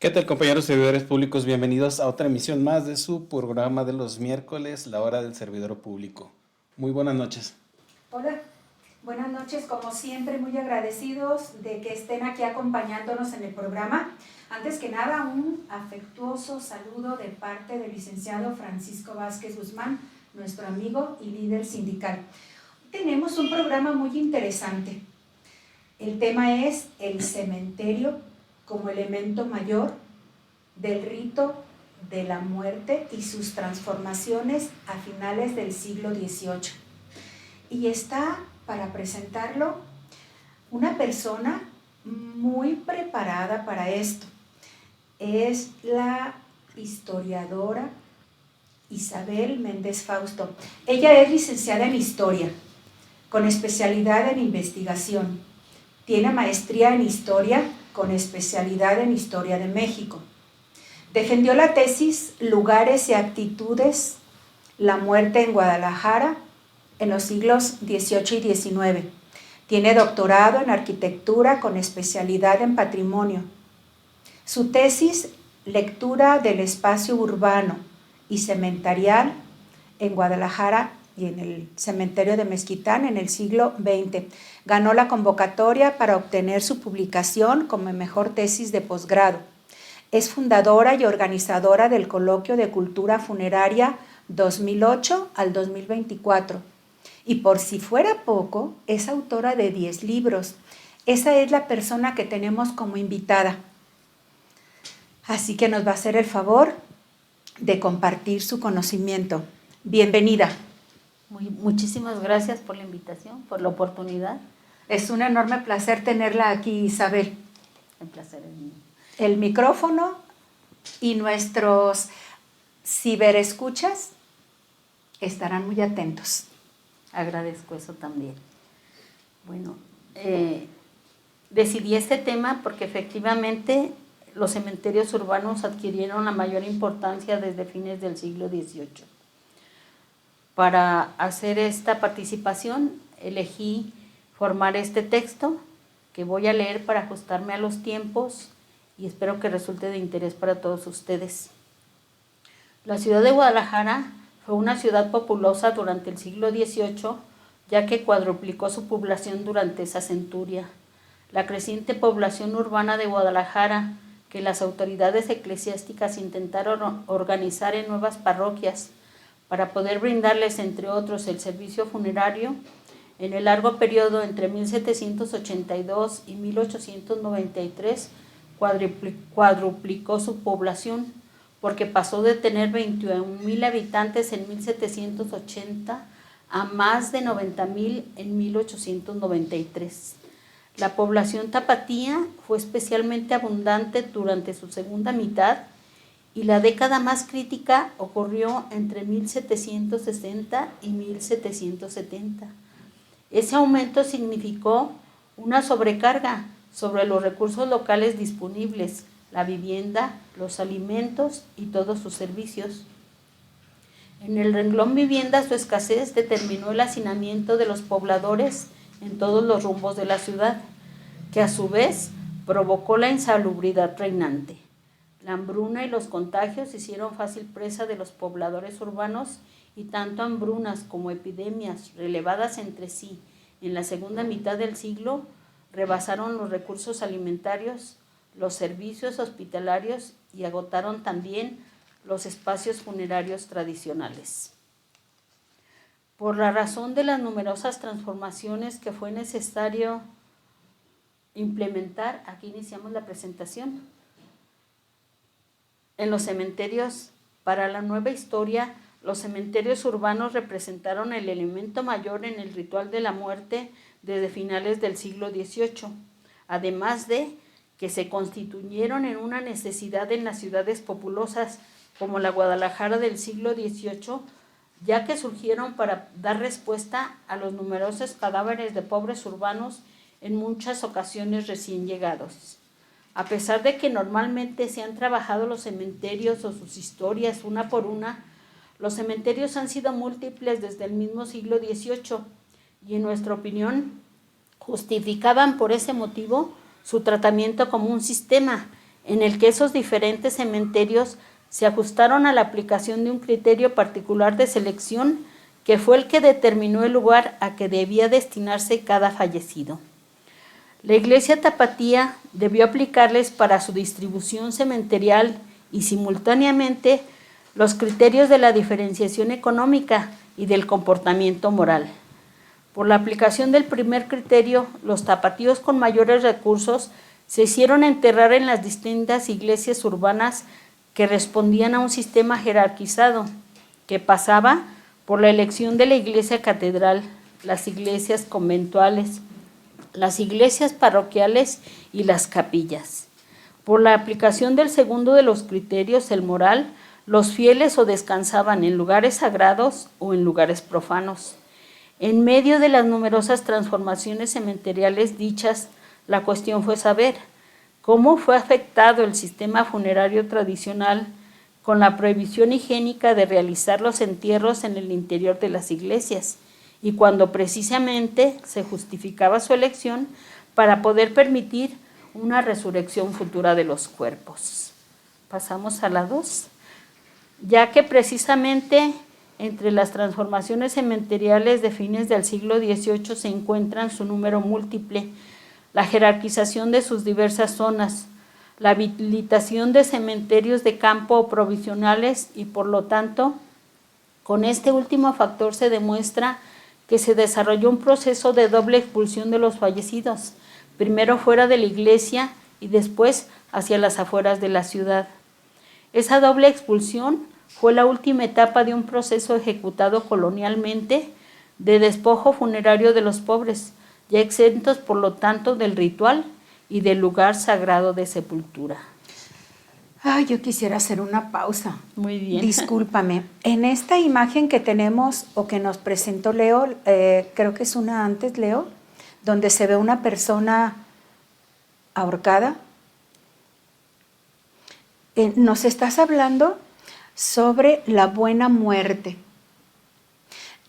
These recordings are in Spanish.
¿Qué tal, compañeros servidores públicos? Bienvenidos a otra emisión más de su programa de los miércoles, la hora del servidor público. Muy buenas noches. Hola, buenas noches, como siempre muy agradecidos de que estén aquí acompañándonos en el programa. Antes que nada, un afectuoso saludo de parte del licenciado Francisco Vázquez Guzmán, nuestro amigo y líder sindical. Tenemos un programa muy interesante. El tema es el cementerio como elemento mayor del rito de la muerte y sus transformaciones a finales del siglo XVIII. Y está para presentarlo una persona muy preparada para esto. Es la historiadora Isabel Méndez Fausto. Ella es licenciada en Historia, con especialidad en Investigación. Tiene maestría en Historia, con especialidad en Historia de México. Defendió la tesis Lugares y Actitudes, la muerte en Guadalajara, en los siglos XVIII y XIX. Tiene doctorado en Arquitectura con especialidad en Patrimonio. Su tesis, Lectura del espacio urbano y cementarial en Guadalajara y en el cementerio de Mezquitán en el siglo XX. Ganó la convocatoria para obtener su publicación como mejor tesis de posgrado. Es fundadora y organizadora del Coloquio de Cultura Funeraria 2008 al 2024. Y por si fuera poco, es autora de 10 libros. Esa es la persona que tenemos como invitada. Así que nos va a hacer el favor de compartir su conocimiento. Bienvenida. Muchísimas gracias por la invitación, por la oportunidad. Es un enorme placer tenerla aquí, Isabel. El placer es mío. El micrófono y nuestros ciberescuchas estarán muy atentos. Agradezco eso también. Bueno, decidí este tema porque efectivamente los cementerios urbanos adquirieron la mayor importancia desde fines del siglo XVIII. Para hacer esta participación elegí formar este texto que voy a leer para ajustarme a los tiempos y espero que resulte de interés para todos ustedes. La ciudad de Guadalajara fue una ciudad populosa durante el siglo XVIII, ya que cuadruplicó su población durante esa centuria. La creciente población urbana de Guadalajara, que las autoridades eclesiásticas intentaron organizar en nuevas parroquias para poder brindarles, entre otros, el servicio funerario, en el largo periodo entre 1782 y 1893 cuadruplicó su población, porque pasó de tener 21,000 habitantes en 1780 a más de 90,000 en 1893. La población tapatía fue especialmente abundante durante su segunda mitad y la década más crítica ocurrió entre 1760 y 1770. Ese aumento significó una sobrecarga sobre los recursos locales disponibles, la vivienda, los alimentos y todos sus servicios. En el renglón vivienda, su escasez determinó el hacinamiento de los pobladores en todos los rumbos de la ciudad, que a su vez provocó la insalubridad reinante. La hambruna y los contagios hicieron fácil presa de los pobladores urbanos y tanto hambrunas como epidemias relevadas entre sí en la segunda mitad del siglo rebasaron los recursos alimentarios, los servicios hospitalarios y agotaron también los espacios funerarios tradicionales. Por la razón de las numerosas transformaciones que fue necesario implementar, aquí iniciamos la presentación, en los cementerios. Para la nueva historia, los cementerios urbanos representaron el elemento mayor en el ritual de la muerte desde finales del siglo XVIII, además de que se constituyeron en una necesidad en las ciudades populosas como la Guadalajara del siglo XVIII, ya que surgieron para dar respuesta a los numerosos cadáveres de pobres urbanos en muchas ocasiones recién llegados. A pesar de que normalmente se han trabajado los cementerios o sus historias una por una, los cementerios han sido múltiples desde el mismo siglo XVIII y, en nuestra opinión, justificaban por ese motivo su tratamiento como un sistema en el que esos diferentes cementerios se ajustaron a la aplicación de un criterio particular de selección que fue el que determinó el lugar a que debía destinarse cada fallecido. La Iglesia Tapatía debió aplicarles para su distribución cementerial y simultáneamente los criterios de la diferenciación económica y del comportamiento moral. Por la aplicación del primer criterio, los tapatíos con mayores recursos se hicieron enterrar en las distintas iglesias urbanas que respondían a un sistema jerarquizado que pasaba por la elección de la iglesia catedral, las iglesias conventuales, las iglesias parroquiales y las capillas. Por la aplicación del segundo de los criterios, el moral, los fieles o descansaban en lugares sagrados o en lugares profanos. En medio de las numerosas transformaciones cementeriales dichas, la cuestión fue saber cómo fue afectado el sistema funerario tradicional con la prohibición higiénica de realizar los entierros en el interior de las iglesias, y cuando precisamente se justificaba su elección para poder permitir una resurrección futura de los cuerpos. Pasamos a la 2. Ya que precisamente entre las transformaciones cementeriales de fines del siglo XVIII se encuentran su número múltiple, la jerarquización de sus diversas zonas, la habilitación de cementerios de campo provisionales y, por lo tanto, con este último factor se demuestra que se desarrolló un proceso de doble expulsión de los fallecidos, primero fuera de la iglesia y después hacia las afueras de la ciudad. Esa doble expulsión fue la última etapa de un proceso ejecutado colonialmente de despojo funerario de los pobres, ya exentos por lo tanto del ritual y del lugar sagrado de sepultura. Ay, yo quisiera hacer una pausa. Muy bien. Discúlpame. En esta imagen que tenemos o que nos presentó Leo, creo que es una antes, Leo, donde se ve una persona ahorcada. Nos estás hablando sobre la buena muerte.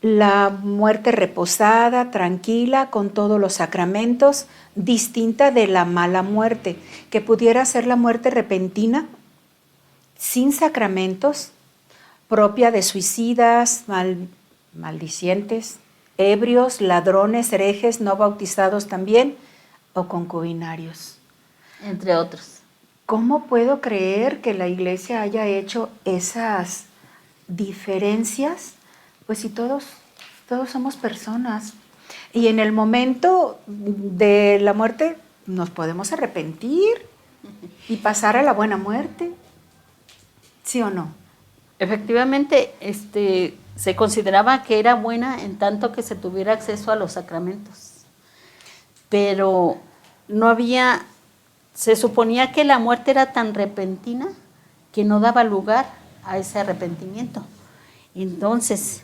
La muerte reposada, tranquila, con todos los sacramentos, distinta de la mala muerte, que pudiera ser la muerte repentina, sin sacramentos, propia de suicidas, maldicientes, ebrios, ladrones, herejes, no bautizados también, o concubinarios. Entre otros. ¿Cómo puedo creer que la Iglesia haya hecho esas diferencias? Pues si todos somos personas. Y en el momento de la muerte nos podemos arrepentir y pasar a la buena muerte. ¿Sí o no? Efectivamente, se consideraba que era buena en tanto que se tuviera acceso a los sacramentos. Pero no había, se suponía que la muerte era tan repentina que no daba lugar a ese arrepentimiento. Entonces,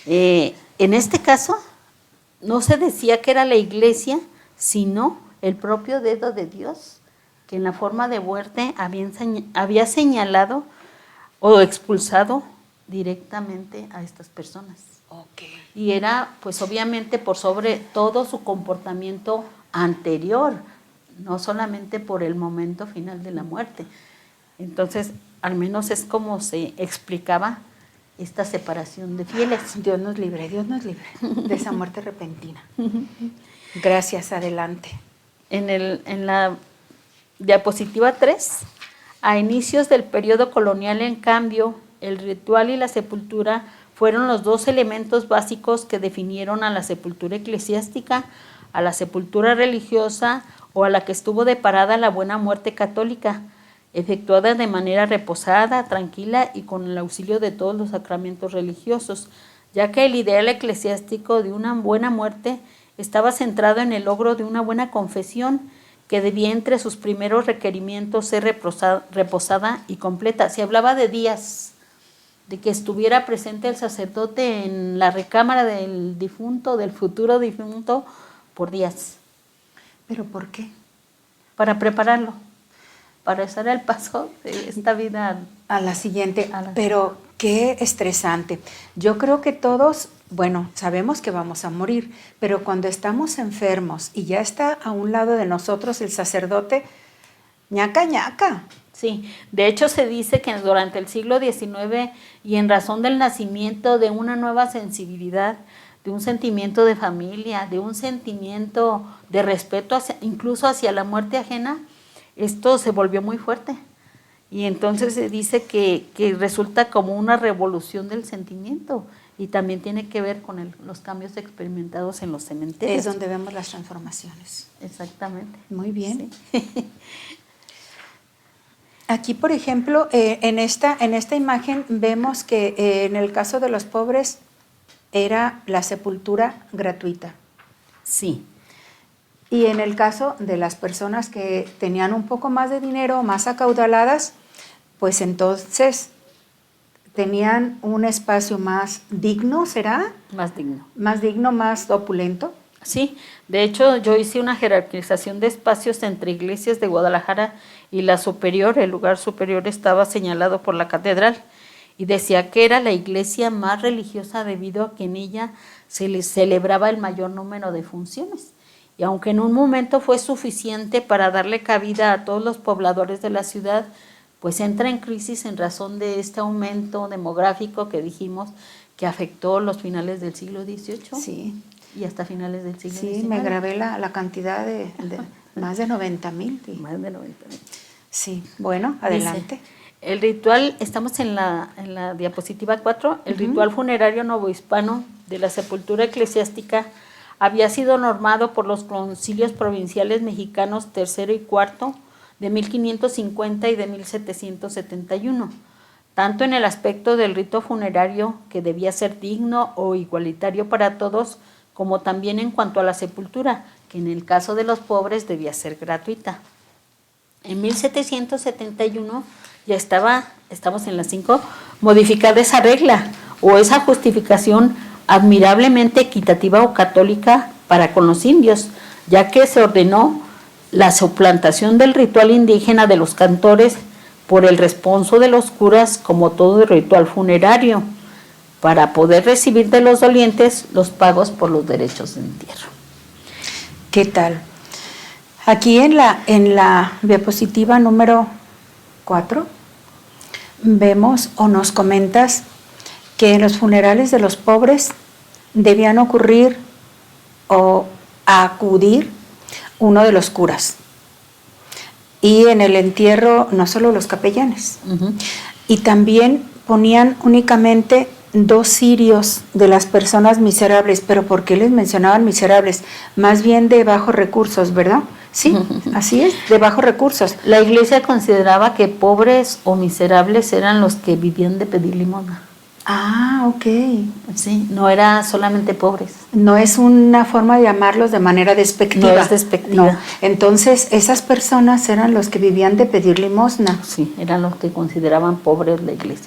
en este caso, no se decía que era la iglesia, sino el propio dedo de Dios, que en la forma de muerte había señalado o expulsado directamente a estas personas. Okay. Y era, pues obviamente, por sobre todo su comportamiento anterior, no solamente por el momento final de la muerte. Entonces, al menos es como se explicaba esta separación de fieles. Dios nos libre de esa muerte repentina. Gracias, adelante. En la diapositiva 3, a inicios del periodo colonial, en cambio, el ritual y la sepultura fueron los dos elementos básicos que definieron a la sepultura eclesiástica, a la sepultura religiosa o a la que estuvo deparada la buena muerte católica, efectuada de manera reposada, tranquila y con el auxilio de todos los sacramentos religiosos, ya que el ideal eclesiástico de una buena muerte estaba centrado en el logro de una buena confesión que debía entre sus primeros requerimientos ser reposada y completa. Se hablaba de días, de que estuviera presente el sacerdote en la recámara del difunto, del futuro difunto, por días. ¿Pero por qué? Para prepararlo, para estar al paso de esta vida a la siguiente. Pero qué estresante. Yo creo que todos, bueno, sabemos que vamos a morir, pero cuando estamos enfermos y ya está a un lado de nosotros el sacerdote, ñaca, ñaca. Sí, de hecho se dice que durante el siglo XIX y en razón del nacimiento de una nueva sensibilidad, de un sentimiento de familia, de un sentimiento de respeto incluso hacia la muerte ajena, esto se volvió muy fuerte. Y entonces se dice que resulta como una revolución del sentimiento y también tiene que ver con los cambios experimentados en los cementerios. Es donde vemos las transformaciones. Exactamente. Muy bien. Sí. Aquí, por ejemplo, en esta imagen vemos que en el caso de los pobres era la sepultura gratuita. Sí. Y en el caso de las personas que tenían un poco más de dinero, más acaudaladas, pues entonces tenían un espacio más digno, ¿será? Más digno. Más digno, más opulento. Sí, de hecho yo hice una jerarquización de espacios entre iglesias de Guadalajara y la superior. El lugar superior estaba señalado por la catedral y decía que era la iglesia más religiosa debido a que en ella se les celebraba el mayor número de funciones. Y aunque en un momento fue suficiente para darle cabida a todos los pobladores de la ciudad, pues entra en crisis en razón de este aumento demográfico que dijimos que afectó los finales del siglo XVIII. Sí. Y hasta finales del siglo XIX. XIX. Me grabé la cantidad de más de 90,000. Sí. Más de 90,000. Sí, bueno, adelante. Dice, el ritual, estamos en la diapositiva 4, el ritual funerario novohispano de la sepultura eclesiástica había sido normado por los concilios provinciales mexicanos tercero y cuarto de 1550 y de 1771, tanto en el aspecto del rito funerario, que debía ser digno o igualitario para todos, como también en cuanto a la sepultura, que en el caso de los pobres debía ser gratuita. En 1771 ya estamos en la 5, modificada esa regla o esa justificación admirablemente equitativa o católica para con los indios, ya que se ordenó la suplantación del ritual indígena de los cantores por el responso de los curas como todo el ritual funerario, para poder recibir de los dolientes los pagos por los derechos de entierro. ¿Qué tal? Aquí en la diapositiva número 4 vemos o nos comentas que en los funerales de los pobres debían ocurrir o acudir uno de los curas. Y en el entierro no solo los capellanes. Y también ponían únicamente 2 cirios de las personas miserables. ¿Pero por qué les mencionaban miserables? Más bien de bajos recursos, ¿verdad? Sí, así es, de bajos recursos. La iglesia consideraba que pobres o miserables eran los que vivían de pedir limosna. Ah, ok. Sí, no era solamente pobres. No es una forma de llamarlos de manera despectiva. No es despectiva. No. Entonces, esas personas eran los que vivían de pedir limosna. Sí, eran los que consideraban pobres la iglesia.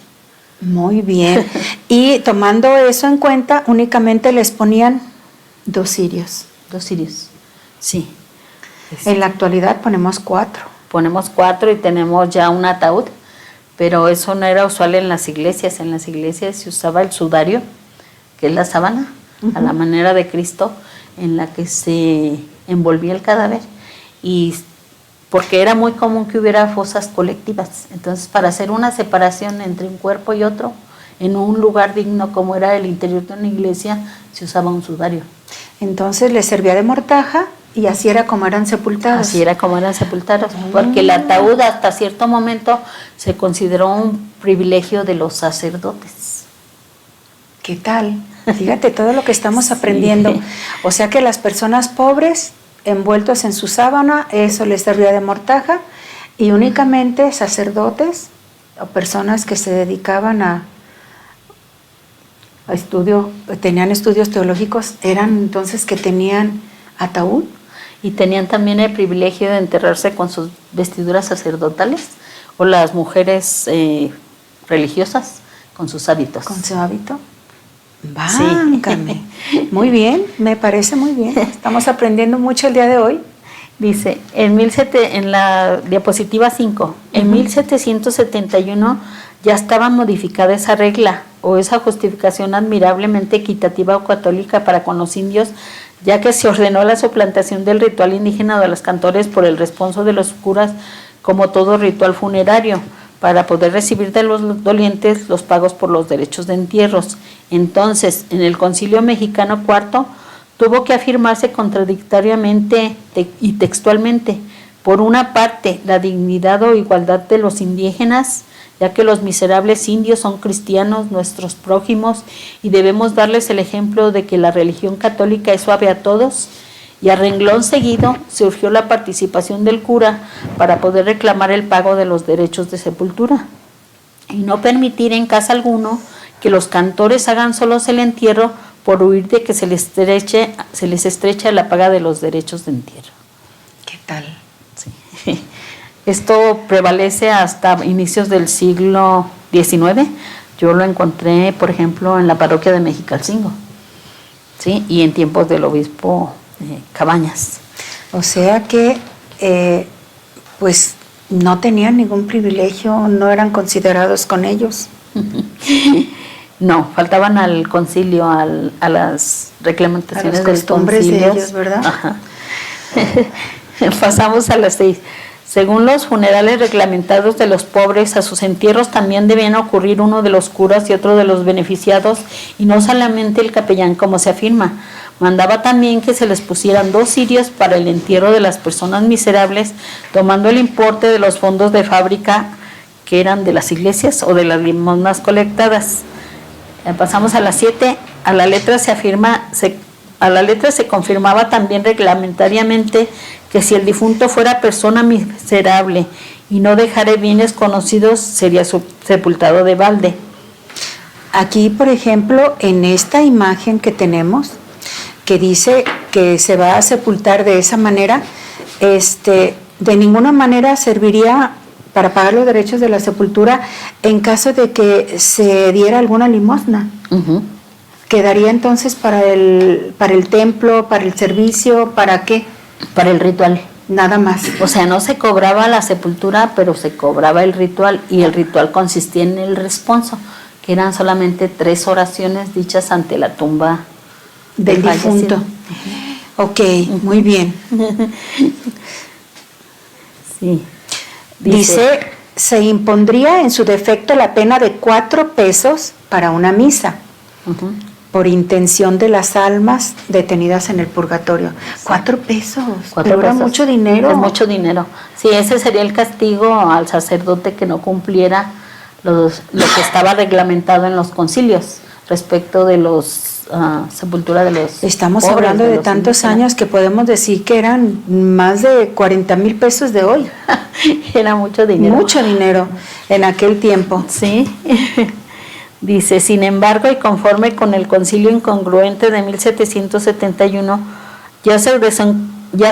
Muy bien. Y tomando eso en cuenta, únicamente les ponían 2 cirios. 2 cirios, sí. En la actualidad ponemos 4. Ponemos 4 y tenemos ya un ataúd, pero eso no era usual en las iglesias. En las iglesias se usaba el sudario, que es la sábana, a la manera de Cristo, en la que se envolvía el cadáver, y porque era muy común que hubiera fosas colectivas. Entonces, para hacer una separación entre un cuerpo y otro, en un lugar digno como era el interior de una iglesia, se usaba un sudario. Entonces les servía de mortaja y así era como eran sepultados. Así era como eran sepultados, porque el ataúd hasta cierto momento se consideró un privilegio de los sacerdotes. ¿Qué tal? Fíjate todo lo que estamos aprendiendo. O sea que las personas pobres, envueltos en su sábana, eso les servía de mortaja, y únicamente sacerdotes o personas que se dedicaban a estudio, tenían estudios teológicos, eran entonces que tenían ataúd. Y tenían también el privilegio de enterrarse con sus vestiduras sacerdotales, o las mujeres religiosas con sus hábitos. Con su hábito. Báncame. Sí. Muy bien, me parece muy bien. Estamos aprendiendo mucho el día de hoy. Dice, en la diapositiva 5, en 1771 ya estaba modificada esa regla o esa justificación admirablemente equitativa o católica para con los indios, ya que se ordenó la suplantación del ritual indígena de los cantores por el responso de los curas como todo ritual funerario, para poder recibir de los dolientes los pagos por los derechos de entierros. Entonces, en el Concilio Mexicano IV, tuvo que afirmarse contradictoriamente y textualmente, por una parte, la dignidad o igualdad de los indígenas, ya que los miserables indios son cristianos, nuestros prójimos, y debemos darles el ejemplo de que la religión católica es suave a todos, y a renglón seguido surgió la participación del cura para poder reclamar el pago de los derechos de sepultura, y no permitir en caso alguno que los cantores hagan solos el entierro por huir de que se les estreche la paga de los derechos de entierro. ¿Qué tal? Sí. Esto prevalece hasta inicios del siglo XIX. Yo lo encontré, por ejemplo, en la parroquia de Mexicalcingo, ¿sí? Y en tiempos del obispo Cabañas. O sea que, pues, no tenían ningún privilegio, no eran considerados con ellos. No, faltaban al concilio, a las reglamentaciones a las costumbres de ellos, ¿verdad? Ajá. Pasamos a las 6. Según los funerales reglamentados de los pobres, a sus entierros también debían ocurrir uno de los curas y otro de los beneficiados, y no solamente el capellán, como se afirma. Mandaba también que se les pusieran 2 cirios para el entierro de las personas miserables, tomando el importe de los fondos de fábrica que eran de las iglesias o de las limosnas colectadas. Pasamos a las 7. A la letra se confirmaba también reglamentariamente que si el difunto fuera persona miserable y no dejara bienes conocidos, sería sepultado de balde. Aquí, por ejemplo, en esta imagen que tenemos, que dice que se va a sepultar de esa manera, de ninguna manera serviría para pagar los derechos de la sepultura en caso de que se diera alguna limosna. Uh-huh. ¿Quedaría entonces para el templo, para el servicio, para qué? Para el ritual. Nada más. O sea, no se cobraba la sepultura, pero se cobraba el ritual, y el ritual consistía en el responso, que eran solamente 3 oraciones dichas ante la tumba del difunto. Ok, muy bien. Sí. Dice, se impondría en su defecto la pena de 4 pesos para una misa, uh-huh, por intención de las almas detenidas en el purgatorio. Sí. 4 pesos. 4 pero pesos. Era mucho dinero. Es mucho dinero. Sí, ese sería el castigo al sacerdote que no cumpliera lo que estaba reglamentado en los concilios respecto de los sepultura de los Estamos pobres, hablando de tantos indígenas. Años que podemos decir que eran más de 40,000 pesos de hoy. Era mucho dinero. Mucho dinero en aquel tiempo. Sí. Dice, sin embargo, y conforme con el concilio incongruente de 1771, ya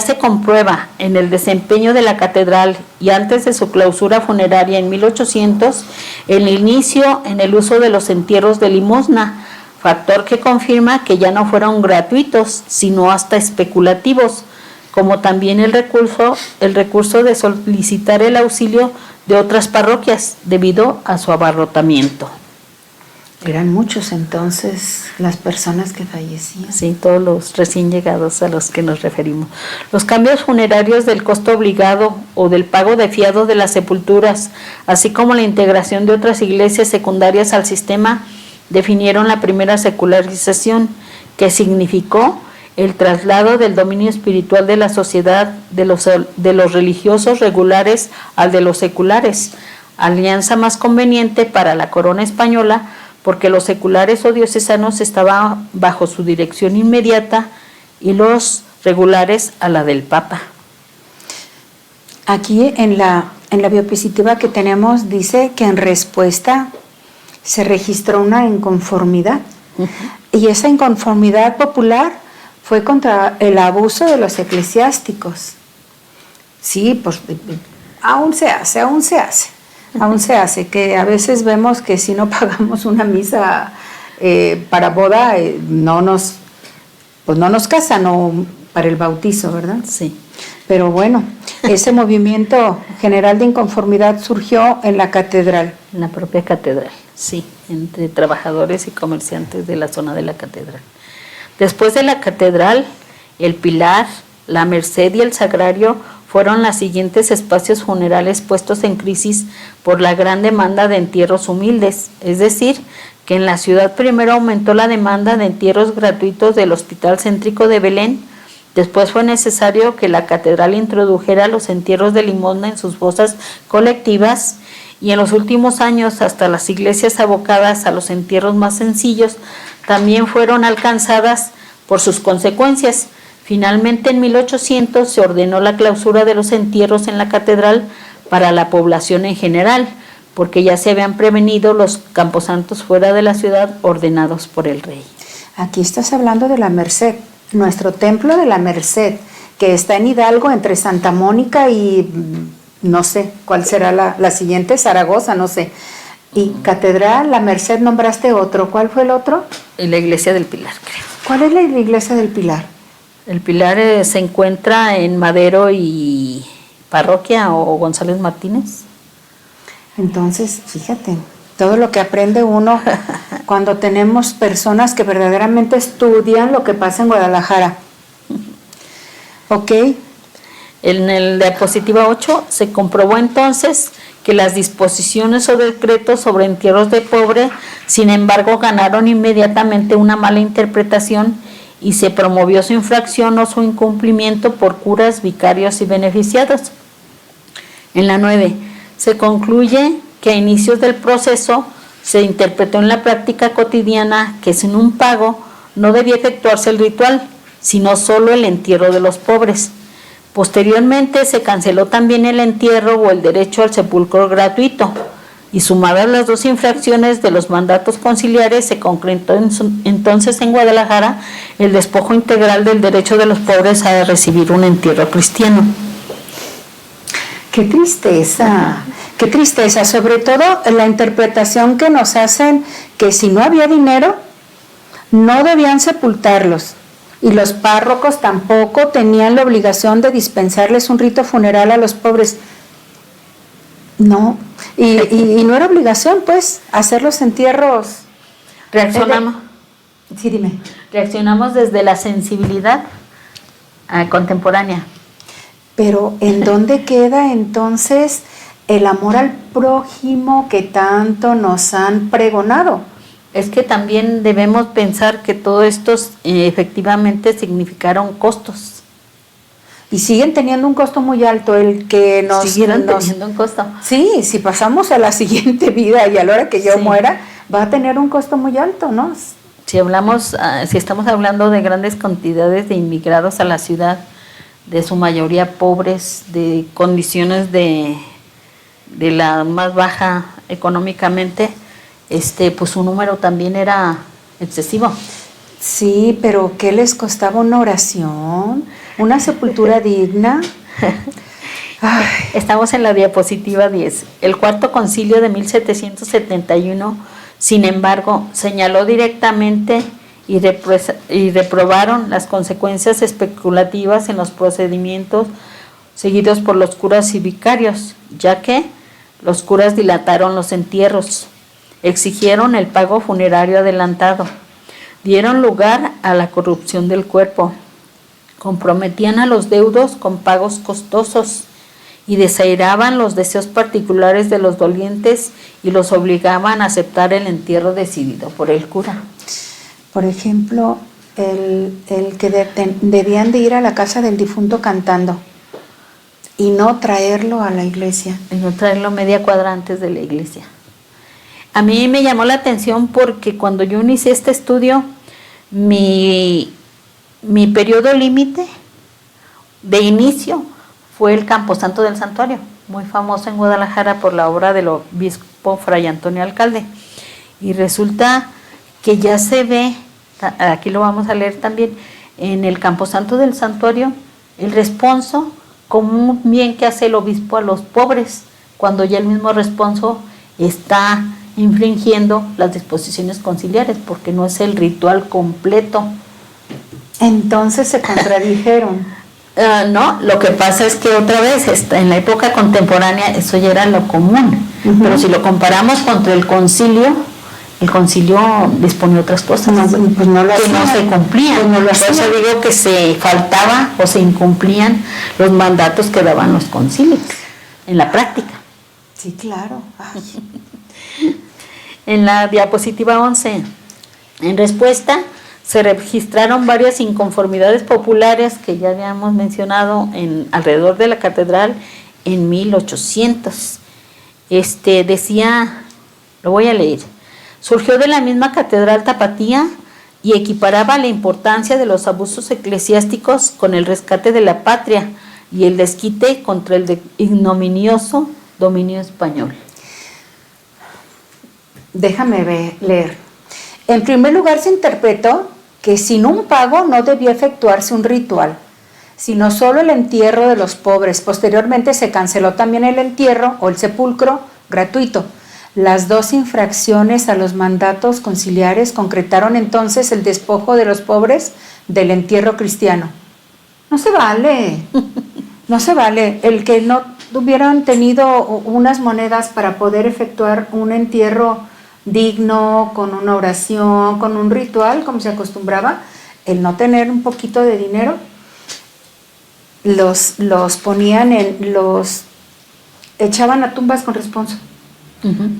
se comprueba en el desempeño de la catedral y antes de su clausura funeraria en 1800, el inicio en el uso de los entierros de limosna, factor que confirma que ya no fueron gratuitos, sino hasta especulativos, como también el recurso de solicitar el auxilio de otras parroquias debido a su abarrotamiento. Eran muchos entonces las personas que fallecían. Sí, todos los recién llegados a los que nos referimos. Los cambios funerarios del costo obligado o del pago de fiado de las sepulturas, así como la integración de otras iglesias secundarias al sistema, definieron la primera secularización, que significó el traslado del dominio espiritual de la sociedad de los religiosos regulares al de los seculares, alianza más conveniente para la corona española porque los seculares o diocesanos estaban bajo su dirección inmediata y los regulares a la del Papa. Aquí en la diapositiva que tenemos dice que en respuesta se registró una inconformidad. Y esa inconformidad popular fue contra el abuso de los eclesiásticos. Sí, pues aún se hace, que a veces vemos que si no pagamos una misa para boda, no nos casan, o para el bautizo, ¿verdad? Sí. Pero bueno, ese movimiento general de inconformidad surgió en la catedral. En la propia catedral, sí, entre trabajadores y comerciantes de la zona de la catedral. Después de la catedral, el Pilar, la Merced y el Sagrario fueron los siguientes espacios funerales puestos en crisis por la gran demanda de entierros humildes. Es decir, que en la ciudad primero aumentó la demanda de entierros gratuitos del Hospital Céntrico de Belén. Después fue necesario que la catedral introdujera los entierros de limosna en sus fosas colectivas, y en los últimos años hasta las iglesias abocadas a los entierros más sencillos también fueron alcanzadas por sus consecuencias. Finalmente, en 1800 se ordenó la clausura de los entierros en la catedral para la población en general, porque ya se habían prevenido los camposantos fuera de la ciudad ordenados por el rey. Aquí estás hablando de la Merced, nuestro templo de la Merced, que está en Hidalgo entre Santa Mónica y no sé cuál será la siguiente, Zaragoza, no sé. Y catedral, la Merced, nombraste otro. ¿Cuál fue el otro? En la iglesia del Pilar, creo. ¿Cuál es la iglesia del Pilar? El Pilar se encuentra en Madero y Parroquia o González Martínez. Entonces, fíjate, todo lo que aprende uno cuando tenemos personas que verdaderamente estudian lo que pasa en Guadalajara. ¿Ok? En el diapositiva 8 se comprobó entonces que las disposiciones o decretos sobre entierros de pobre, sin embargo, ganaron inmediatamente una mala interpretación y se promovió su infracción o su incumplimiento por curas, vicarios y beneficiados. En la 9 se concluye que a inicios del proceso se interpretó en la práctica cotidiana que sin un pago no debía efectuarse el ritual, sino solo el entierro de los pobres. Posteriormente se canceló también el entierro o el derecho al sepulcro gratuito, y sumadas las dos infracciones de los mandatos conciliares, se concretó entonces en Guadalajara el despojo integral del derecho de los pobres a recibir un entierro cristiano. Qué tristeza, sobre todo la interpretación que nos hacen que si no había dinero, no debían sepultarlos. Y los párrocos tampoco tenían la obligación de dispensarles un rito funeral a los pobres. No, y no era obligación, pues, hacer los entierros. Reaccionamos. Sí, dime. Reaccionamos desde la sensibilidad contemporánea. Pero ¿en dónde queda entonces el amor al prójimo que tanto nos han pregonado? Es que también debemos pensar que todo esto efectivamente significaron costos. Y siguen teniendo un costo muy alto el que Siguieron teniendo un costo. Sí, si pasamos a la siguiente vida y a la hora que yo muera, va a tener un costo muy alto, ¿no? Si estamos hablando de grandes cantidades de inmigrados a la ciudad, de su mayoría pobres, de condiciones de la más baja económicamente, pues su número también era excesivo. Sí, pero ¿qué les costaba una oración? ¿Una sepultura digna? Ay. Estamos en la diapositiva 10. El Cuarto Concilio de 1771, sin embargo, señaló directamente y reprobaron las consecuencias especulativas en los procedimientos seguidos por los curas y vicarios, ya que los curas dilataron los entierros, exigieron el pago funerario adelantado, dieron lugar a la corrupción del cuerpo, comprometían a los deudos con pagos costosos y desairaban los deseos particulares de los dolientes y los obligaban a aceptar el entierro decidido por el cura. Por ejemplo, el que debían de ir a la casa del difunto cantando y no traerlo a la iglesia. Y no traerlo media cuadra antes de la iglesia. A mí me llamó la atención porque cuando yo inicié este estudio, mi periodo límite de inicio fue el Camposanto del Santuario, muy famoso en Guadalajara por la obra del obispo Fray Antonio Alcalde. Y resulta que ya se ve, aquí lo vamos a leer también, en el Camposanto del Santuario, el responso como un bien que hace el obispo a los pobres, cuando ya el mismo responso está infringiendo las disposiciones conciliares, porque no es el ritual completo. Entonces se contradijeron. No, lo que pasa es que otra vez, en la época contemporánea eso ya era lo común, pero si lo comparamos contra el concilio disponía otras cosas que no se cumplían. Por eso digo que se faltaba o se incumplían los mandatos que daban los concilios en la práctica. Sí, claro. En la diapositiva 11, en respuesta, se registraron varias inconformidades populares que ya habíamos mencionado alrededor de la catedral en 1800. Decía, lo voy a leer, surgió de la misma catedral tapatía y equiparaba la importancia de los abusos eclesiásticos con el rescate de la patria y el desquite contra el ignominioso dominio español. Déjame leer. En primer lugar, se interpretó que sin un pago no debía efectuarse un ritual, sino solo el entierro de los pobres. Posteriormente se canceló también el entierro o el sepulcro gratuito. Las dos infracciones a los mandatos conciliares concretaron entonces el despojo de los pobres del entierro cristiano. No se vale, no se vale. El que no hubieran tenido unas monedas para poder efectuar un entierro digno, con una oración, con un ritual, como se acostumbraba, el no tener un poquito de dinero, los ponían los echaban a tumbas con responso.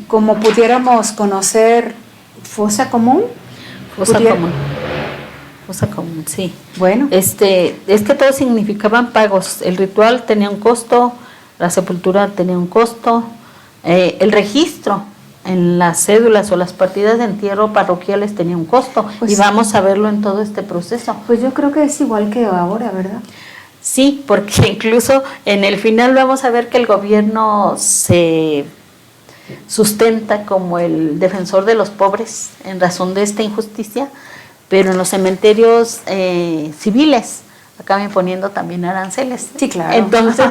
Como pudiéramos conocer fosa común. Fosa común, sí. Bueno. Es que todos significaban pagos. El ritual tenía un costo, la sepultura tenía un costo, el registro en las cédulas o las partidas de entierro parroquiales tenía un costo, y vamos a verlo en todo este proceso. Pues yo creo que es igual que ahora, ¿verdad? Sí, porque incluso en el final vamos a ver que el gobierno se sustenta como el defensor de los pobres en razón de esta injusticia, pero en los cementerios civiles acaban poniendo también aranceles. Sí, claro. Entonces,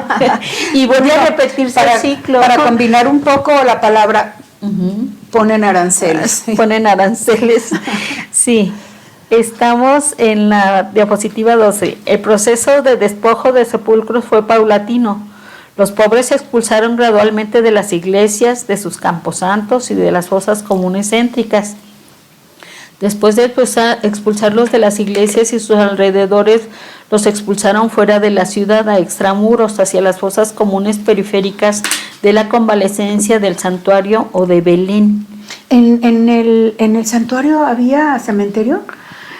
y vuelve a repetirse el ciclo. Para combinar un poco la palabra, ponen aranceles. Ponen aranceles, sí. Estamos en la diapositiva 12. El proceso de despojo de sepulcros fue paulatino. Los pobres se expulsaron gradualmente de las iglesias, de sus camposantos y de las fosas comunes céntricas. Después de expulsarlos de las iglesias y sus alrededores, los expulsaron fuera de la ciudad a extramuros, hacia las fosas comunes periféricas de la Convalecencia, del Santuario o de Belén. ¿En el santuario había cementerio?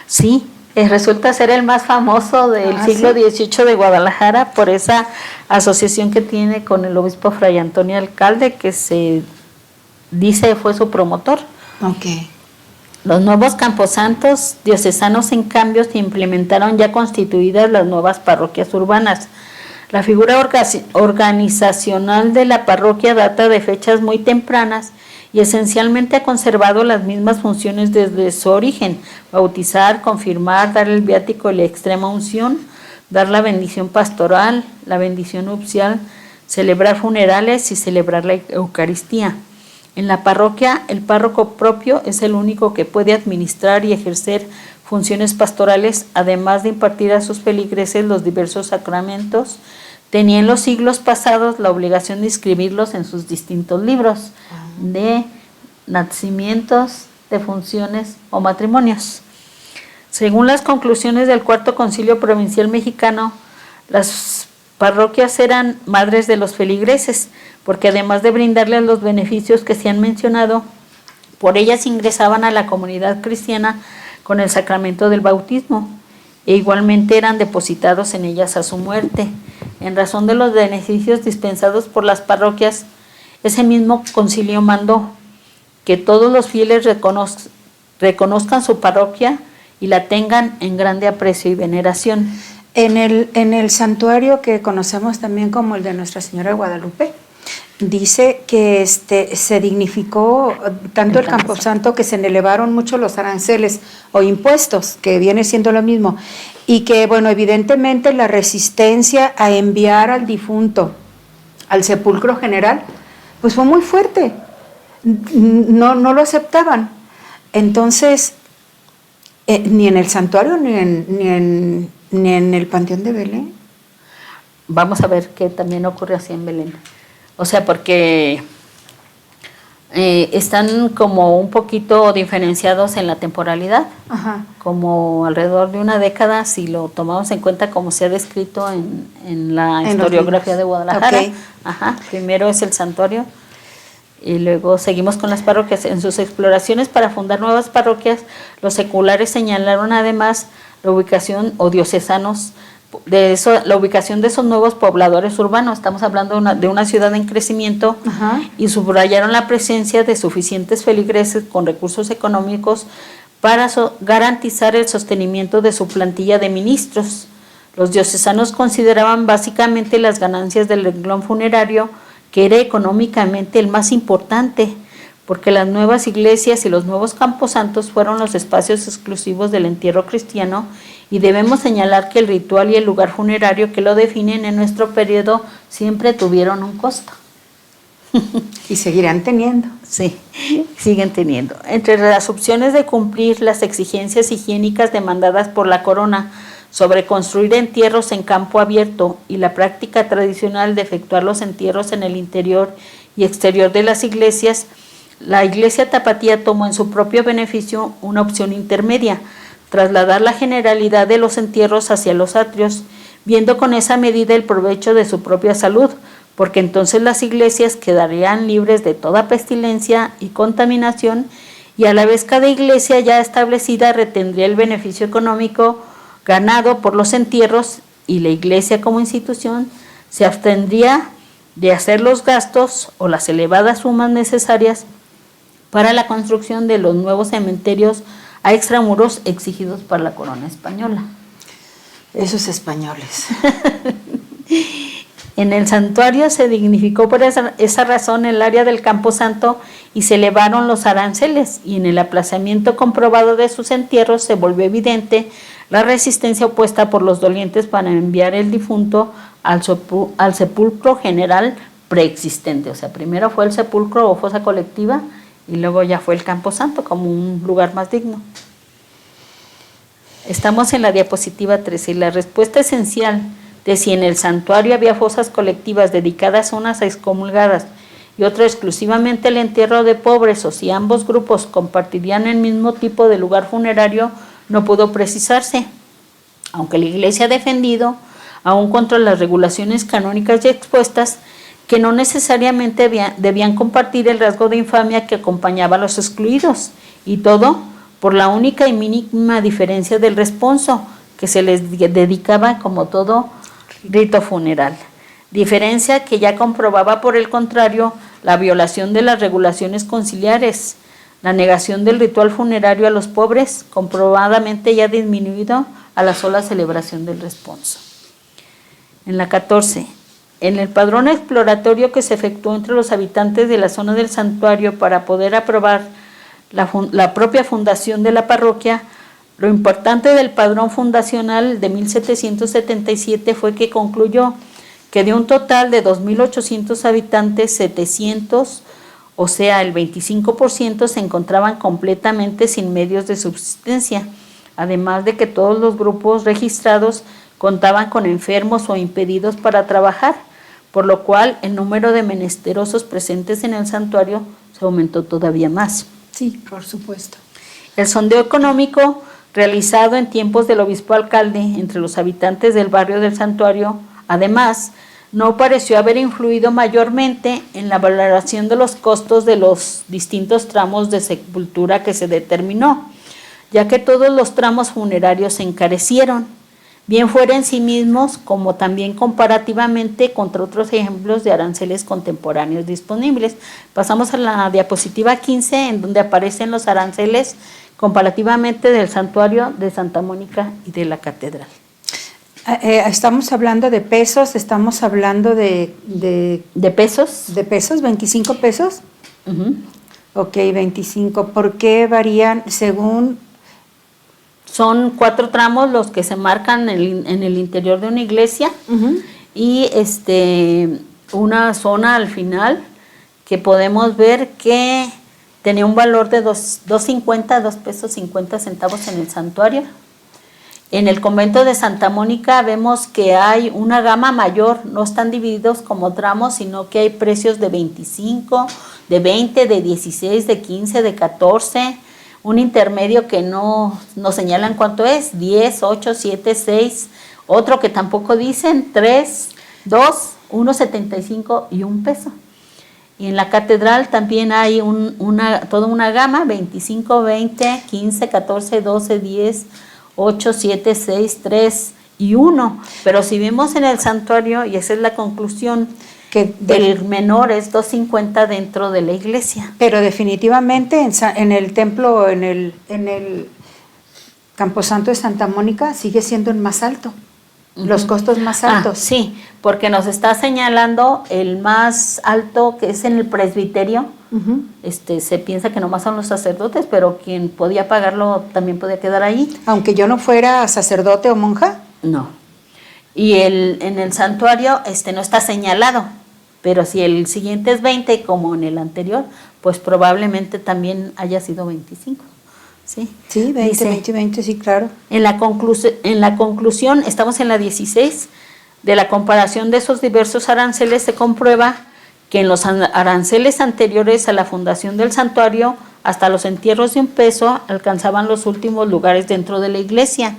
Sí, resulta ser el más famoso del siglo XVIII de Guadalajara por esa asociación que tiene con el obispo Fray Antonio Alcalde, que se dice fue su promotor. Ok. Los nuevos camposantos diocesanos, en cambio, se implementaron ya constituidas las nuevas parroquias urbanas. La figura organizacional de la parroquia data de fechas muy tempranas y esencialmente ha conservado las mismas funciones desde su origen: bautizar, confirmar, dar el viático y la extrema unción, dar la bendición pastoral, la bendición nupcial, celebrar funerales y celebrar la Eucaristía. En la parroquia, el párroco propio es el único que puede administrar y ejercer funciones pastorales, además de impartir a sus feligreses los diversos sacramentos. Tenía en los siglos pasados la obligación de inscribirlos en sus distintos libros de nacimientos, defunciones o matrimonios. Según las conclusiones del Cuarto Concilio Provincial Mexicano, las parroquias eran madres de los feligreses, porque además de brindarles los beneficios que se han mencionado, por ellas ingresaban a la comunidad cristiana con el sacramento del bautismo, e igualmente eran depositados en ellas a su muerte. En razón de los beneficios dispensados por las parroquias, ese mismo concilio mandó que todos los fieles reconozcan su parroquia y la tengan en grande aprecio y veneración. En el santuario que conocemos también como el de Nuestra Señora de Guadalupe, dice que se dignificó tanto el Camposanto que se elevaron mucho los aranceles o impuestos, que viene siendo lo mismo, y que, bueno, evidentemente la resistencia a enviar al difunto al sepulcro general, pues fue muy fuerte, no lo aceptaban. Entonces, ni en el santuario ni en el Panteón de Belén. Vamos a ver qué también ocurre así en Belén. O sea, porque están como un poquito diferenciados en la temporalidad, Ajá. como alrededor de una década, si lo tomamos en cuenta como se ha descrito en la historiografía de Guadalajara. Okay. Ajá. Primero es el santuario y luego seguimos con las parroquias. En sus exploraciones para fundar nuevas parroquias, los seculares señalaron además la ubicación o diocesanos la ubicación de esos nuevos pobladores urbanos. Estamos hablando de una ciudad en crecimiento. Ajá. Y subrayaron la presencia de suficientes feligreses con recursos económicos para garantizar el sostenimiento de su plantilla de ministros. Los diocesanos consideraban básicamente las ganancias del renglón funerario, que era económicamente el más importante, porque las nuevas iglesias y los nuevos camposantos fueron los espacios exclusivos del entierro cristiano, y debemos señalar que el ritual y el lugar funerario que lo definen en nuestro periodo siempre tuvieron un costo. Y seguirán teniendo. Sí, siguen teniendo. Entre las opciones de cumplir las exigencias higiénicas demandadas por la corona sobre construir entierros en campo abierto y la práctica tradicional de efectuar los entierros en el interior y exterior de las iglesias, la Iglesia Tapatía tomó en su propio beneficio una opción intermedia: trasladar la generalidad de los entierros hacia los atrios, viendo con esa medida el provecho de su propia salud, porque entonces las iglesias quedarían libres de toda pestilencia y contaminación, y a la vez cada iglesia ya establecida retendría el beneficio económico ganado por los entierros, y la iglesia como institución se abstendría de hacer los gastos o las elevadas sumas necesarias para la construcción de los nuevos cementerios a extramuros exigidos por la corona española. Esos españoles. En el santuario se dignificó por esa razón el área del Camposanto y se elevaron los aranceles, y en el aplazamiento comprobado de sus entierros se volvió evidente la resistencia opuesta por los dolientes para enviar el difunto al sepulcro general preexistente. O sea, primero fue el sepulcro o fosa colectiva y luego ya fue el Camposanto como un lugar más digno. Estamos en la diapositiva 13 y la respuesta esencial de si en el santuario había fosas colectivas dedicadas unas a excomulgadas y otra exclusivamente al entierro de pobres, o si ambos grupos compartirían el mismo tipo de lugar funerario, no pudo precisarse, aunque la Iglesia ha defendido, aún contra las regulaciones canónicas ya expuestas, que no necesariamente debían compartir el rasgo de infamia que acompañaba a los excluidos, y todo por la única y mínima diferencia del responso, que se les dedicaba como todo rito funeral. Diferencia que ya comprobaba, por el contrario, la violación de las regulaciones conciliares, la negación del ritual funerario a los pobres, comprobadamente ya disminuido a la sola celebración del responso. En la 14. En el padrón exploratorio que se efectuó entre los habitantes de la zona del santuario para poder aprobar la propia fundación de la parroquia, lo importante del padrón fundacional de 1777 fue que concluyó que de un total de 2.800 habitantes, 700, o sea, el 25%, se encontraban completamente sin medios de subsistencia, además de que todos los grupos registrados contaban con enfermos o impedidos para trabajar, por lo cual el número de menesterosos presentes en el santuario se aumentó todavía más. Sí, por supuesto. El sondeo económico realizado en tiempos del obispo alcalde entre los habitantes del barrio del santuario, además, no pareció haber influido mayormente en la valoración de los costos de los distintos tramos de sepultura que se determinó, ya que todos los tramos funerarios se encarecieron. bien fuera en sí mismos como también comparativamente contra otros ejemplos de aranceles contemporáneos disponibles. Pasamos a la diapositiva 15, en donde aparecen los aranceles comparativamente del santuario de Santa Mónica y de la catedral. Estamos hablando de pesos, estamos hablando de pesos. ¿De pesos? ¿25 pesos? Uh-huh. Ok, 25. ¿Por qué varían según...? Son 4 tramos los que se marcan en el interior de una iglesia, uh-huh, y una zona al final que podemos ver que tenía un valor de 2.50, 2 pesos 50 centavos en el santuario. En el convento de Santa Mónica vemos que hay una gama mayor, no están divididos como tramos, sino que hay precios de 25, de 20, de 16, de 15, de 14, un intermedio que no señalan cuánto es, 10, 8, 7, 6, otro que tampoco dicen, 3, 2, 1.75 y 1 peso. Y en la catedral también hay toda una gama, 25, 20, 15, 14, 12, 10, 8, 7, 6, 3 y 1. Pero si vemos en el santuario, y esa es la conclusión, que el menor es 2.50 dentro de la iglesia. Pero definitivamente en el templo, en el Camposanto de Santa Mónica, sigue siendo el más alto. Uh-huh. Los costos más altos. Sí, porque nos está señalando el más alto, que es en el presbiterio. Uh-huh. Se piensa que nomás son los sacerdotes, pero quien podía pagarlo también podía quedar ahí. Aunque yo no fuera sacerdote o monja. No. Y en el santuario no está señalado, pero si el siguiente es 20 como en el anterior, pues probablemente también haya sido 25. Sí, 20, sí, claro. En la conclusión, estamos en la 16, de la comparación de esos diversos aranceles se comprueba que en los aranceles anteriores a la fundación del santuario, hasta los entierros de 1 peso alcanzaban los últimos lugares dentro de la iglesia,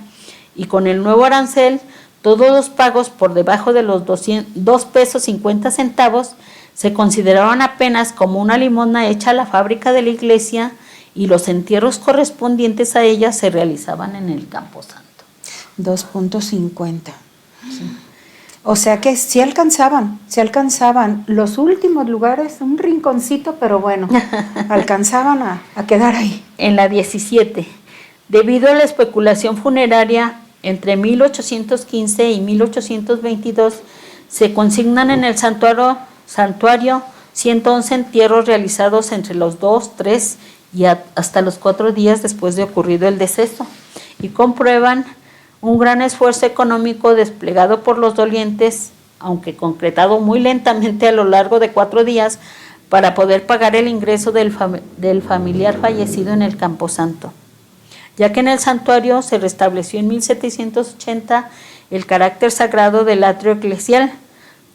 y con el nuevo arancel, todos los pagos por debajo de los 2 pesos 50 centavos se consideraban apenas como una limosna hecha a la fábrica de la iglesia, y los entierros correspondientes a ella se realizaban en el Camposanto. 2.50. Sí. O sea que sí alcanzaban los últimos lugares, un rinconcito, pero bueno, alcanzaban a quedar ahí. En la 17, debido a la especulación funeraria, entre 1815 y 1822 se consignan en el santuario 111 entierros realizados entre los 2, 3 y hasta los 4 días después de ocurrido el deceso, y comprueban un gran esfuerzo económico desplegado por los dolientes, aunque concretado muy lentamente a lo largo de 4 días, para poder pagar el ingreso del familiar fallecido en el Camposanto, ya que en el santuario se restableció en 1780 el carácter sagrado del atrio eclesial,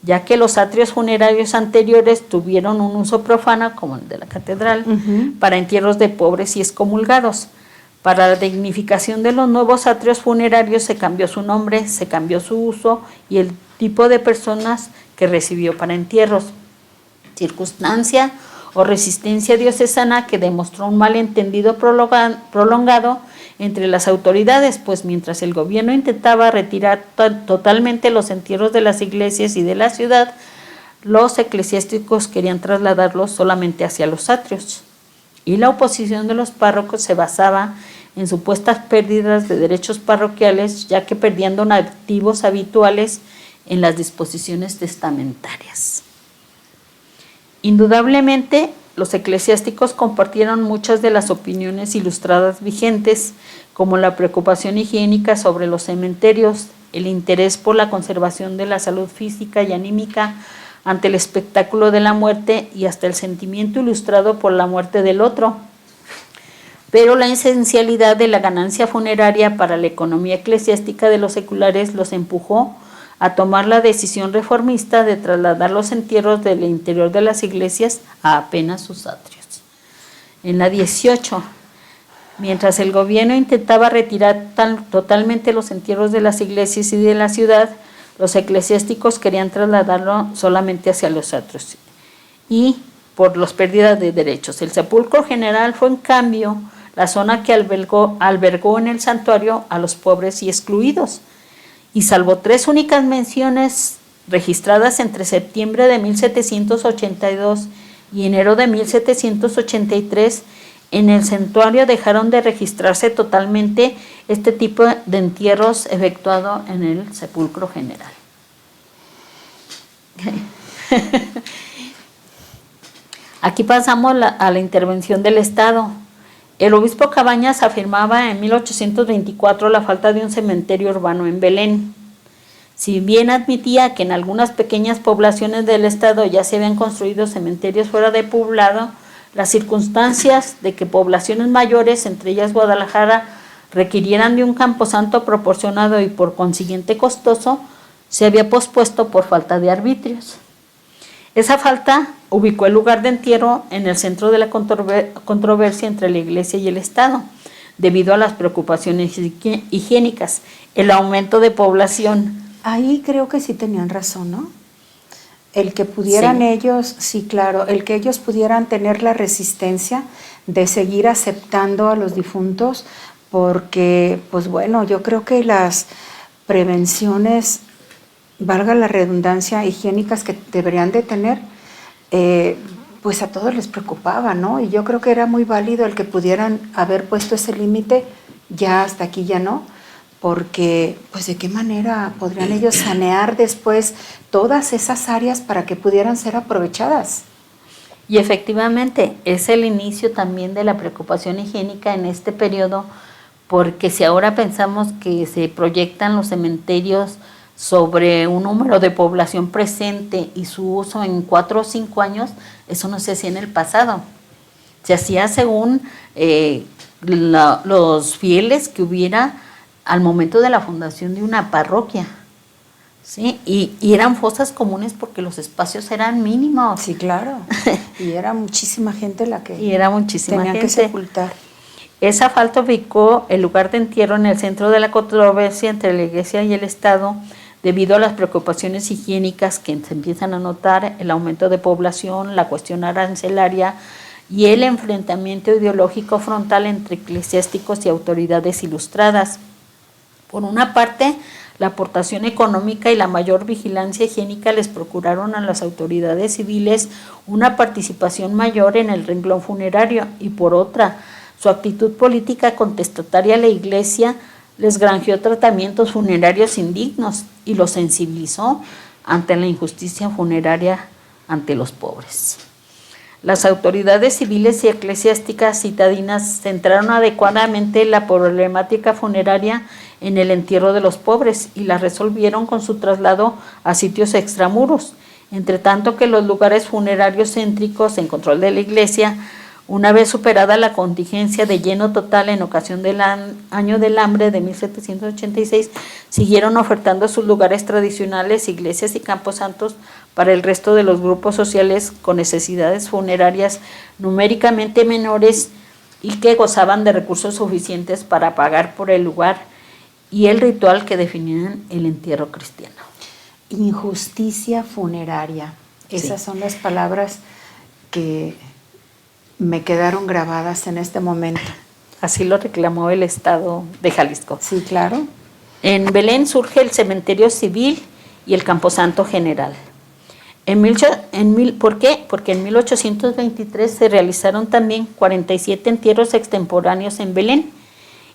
ya que los atrios funerarios anteriores tuvieron un uso profano, como el de la catedral, uh-huh, para entierros de pobres y excomulgados. Para la dignificación de los nuevos atrios funerarios se cambió su nombre, se cambió su uso y el tipo de personas que recibió para entierros. Circunstancia o resistencia diocesana que demostró un malentendido prolongado entre las autoridades, pues mientras el gobierno intentaba retirar totalmente los entierros de las iglesias y de la ciudad, los eclesiásticos querían trasladarlos solamente hacia los atrios. Y la oposición de los párrocos se basaba en supuestas pérdidas de derechos parroquiales, ya que perdían donativos habituales en las disposiciones testamentarias. Indudablemente, los eclesiásticos compartieron muchas de las opiniones ilustradas vigentes, como la preocupación higiénica sobre los cementerios, el interés por la conservación de la salud física y anímica ante el espectáculo de la muerte y hasta el sentimiento ilustrado por la muerte del otro. Pero la esencialidad de la ganancia funeraria para la economía eclesiástica de los seculares los empujó a tomar la decisión reformista de trasladar los entierros del interior de las iglesias a apenas sus atrios. En la 18, mientras el gobierno intentaba retirar totalmente los entierros de las iglesias y de la ciudad, los eclesiásticos querían trasladarlo solamente hacia los atrios y por las pérdidas de derechos. El sepulcro general fue, en cambio, la zona que albergó en el santuario a los pobres y excluidos. y salvo 3 únicas menciones registradas entre septiembre de 1782 y enero de 1783, en el santuario dejaron de registrarse totalmente este tipo de entierros efectuado en el sepulcro general. Aquí pasamos a la intervención del Estado. El obispo Cabañas afirmaba en 1824 la falta de un cementerio urbano en Belén. Si bien admitía que en algunas pequeñas poblaciones del estado ya se habían construido cementerios fuera de poblado, las circunstancias de que poblaciones mayores, entre ellas Guadalajara, requirieran de un camposanto proporcionado y por consiguiente costoso, se había pospuesto por falta de arbitrios. Esa falta ubicó el lugar de entierro en el centro de la controversia entre la Iglesia y el Estado, debido a las preocupaciones higiénicas, el aumento de población. Ahí creo que sí tenían razón, ¿no? El que pudieran ellos, sí, claro, el que ellos pudieran tener la resistencia de seguir aceptando a los difuntos, porque, pues bueno, yo creo que las prevenciones, valga la redundancia, higiénicas que deberían de tener, pues a todos les preocupaba, ¿no? Y yo creo que era muy válido el que pudieran haber puesto ese límite, ya hasta aquí ya no, porque pues de qué manera podrían ellos sanear después todas esas áreas para que pudieran ser aprovechadas. Y efectivamente es el inicio también de la preocupación higiénica en este periodo, porque si ahora pensamos que se proyectan los cementerios sobre un número de población presente y su uso en 4 o 5 años, eso no se hacía en el pasado. Se hacía según los fieles que hubiera al momento de la fundación de una parroquia, ¿sí? Y eran fosas comunes porque los espacios eran mínimos. Sí, claro. Y era muchísima gente la que tenían que sepultar. Esa falta ubicó el lugar de entierro en el centro de la controversia entre la Iglesia y el Estado, debido a las preocupaciones higiénicas que se empiezan a notar, el aumento de población, la cuestión arancelaria y el enfrentamiento ideológico frontal entre eclesiásticos y autoridades ilustradas. Por una parte, la aportación económica y la mayor vigilancia higiénica les procuraron a las autoridades civiles una participación mayor en el renglón funerario, y por otra, su actitud política contestataria a la Iglesia les granjeó tratamientos funerarios indignos y los sensibilizó ante la injusticia funeraria ante los pobres. Las autoridades civiles y eclesiásticas citadinas centraron adecuadamente la problemática funeraria en el entierro de los pobres y la resolvieron con su traslado a sitios extramuros, entre tanto que los lugares funerarios céntricos en control de la Iglesia, una vez superada la contingencia de lleno total en ocasión del año del hambre de 1786, siguieron ofertando sus lugares tradicionales, iglesias y camposantos para el resto de los grupos sociales con necesidades funerarias numéricamente menores y que gozaban de recursos suficientes para pagar por el lugar y el ritual que definían el entierro cristiano. Injusticia funeraria. Esas son las palabras que me quedaron grabadas en este momento. Así lo reclamó el Estado de Jalisco. Sí, claro. En Belén surge el cementerio civil y el camposanto general. ¿Por qué? Porque en 1823 se realizaron también 47 entierros extemporáneos en Belén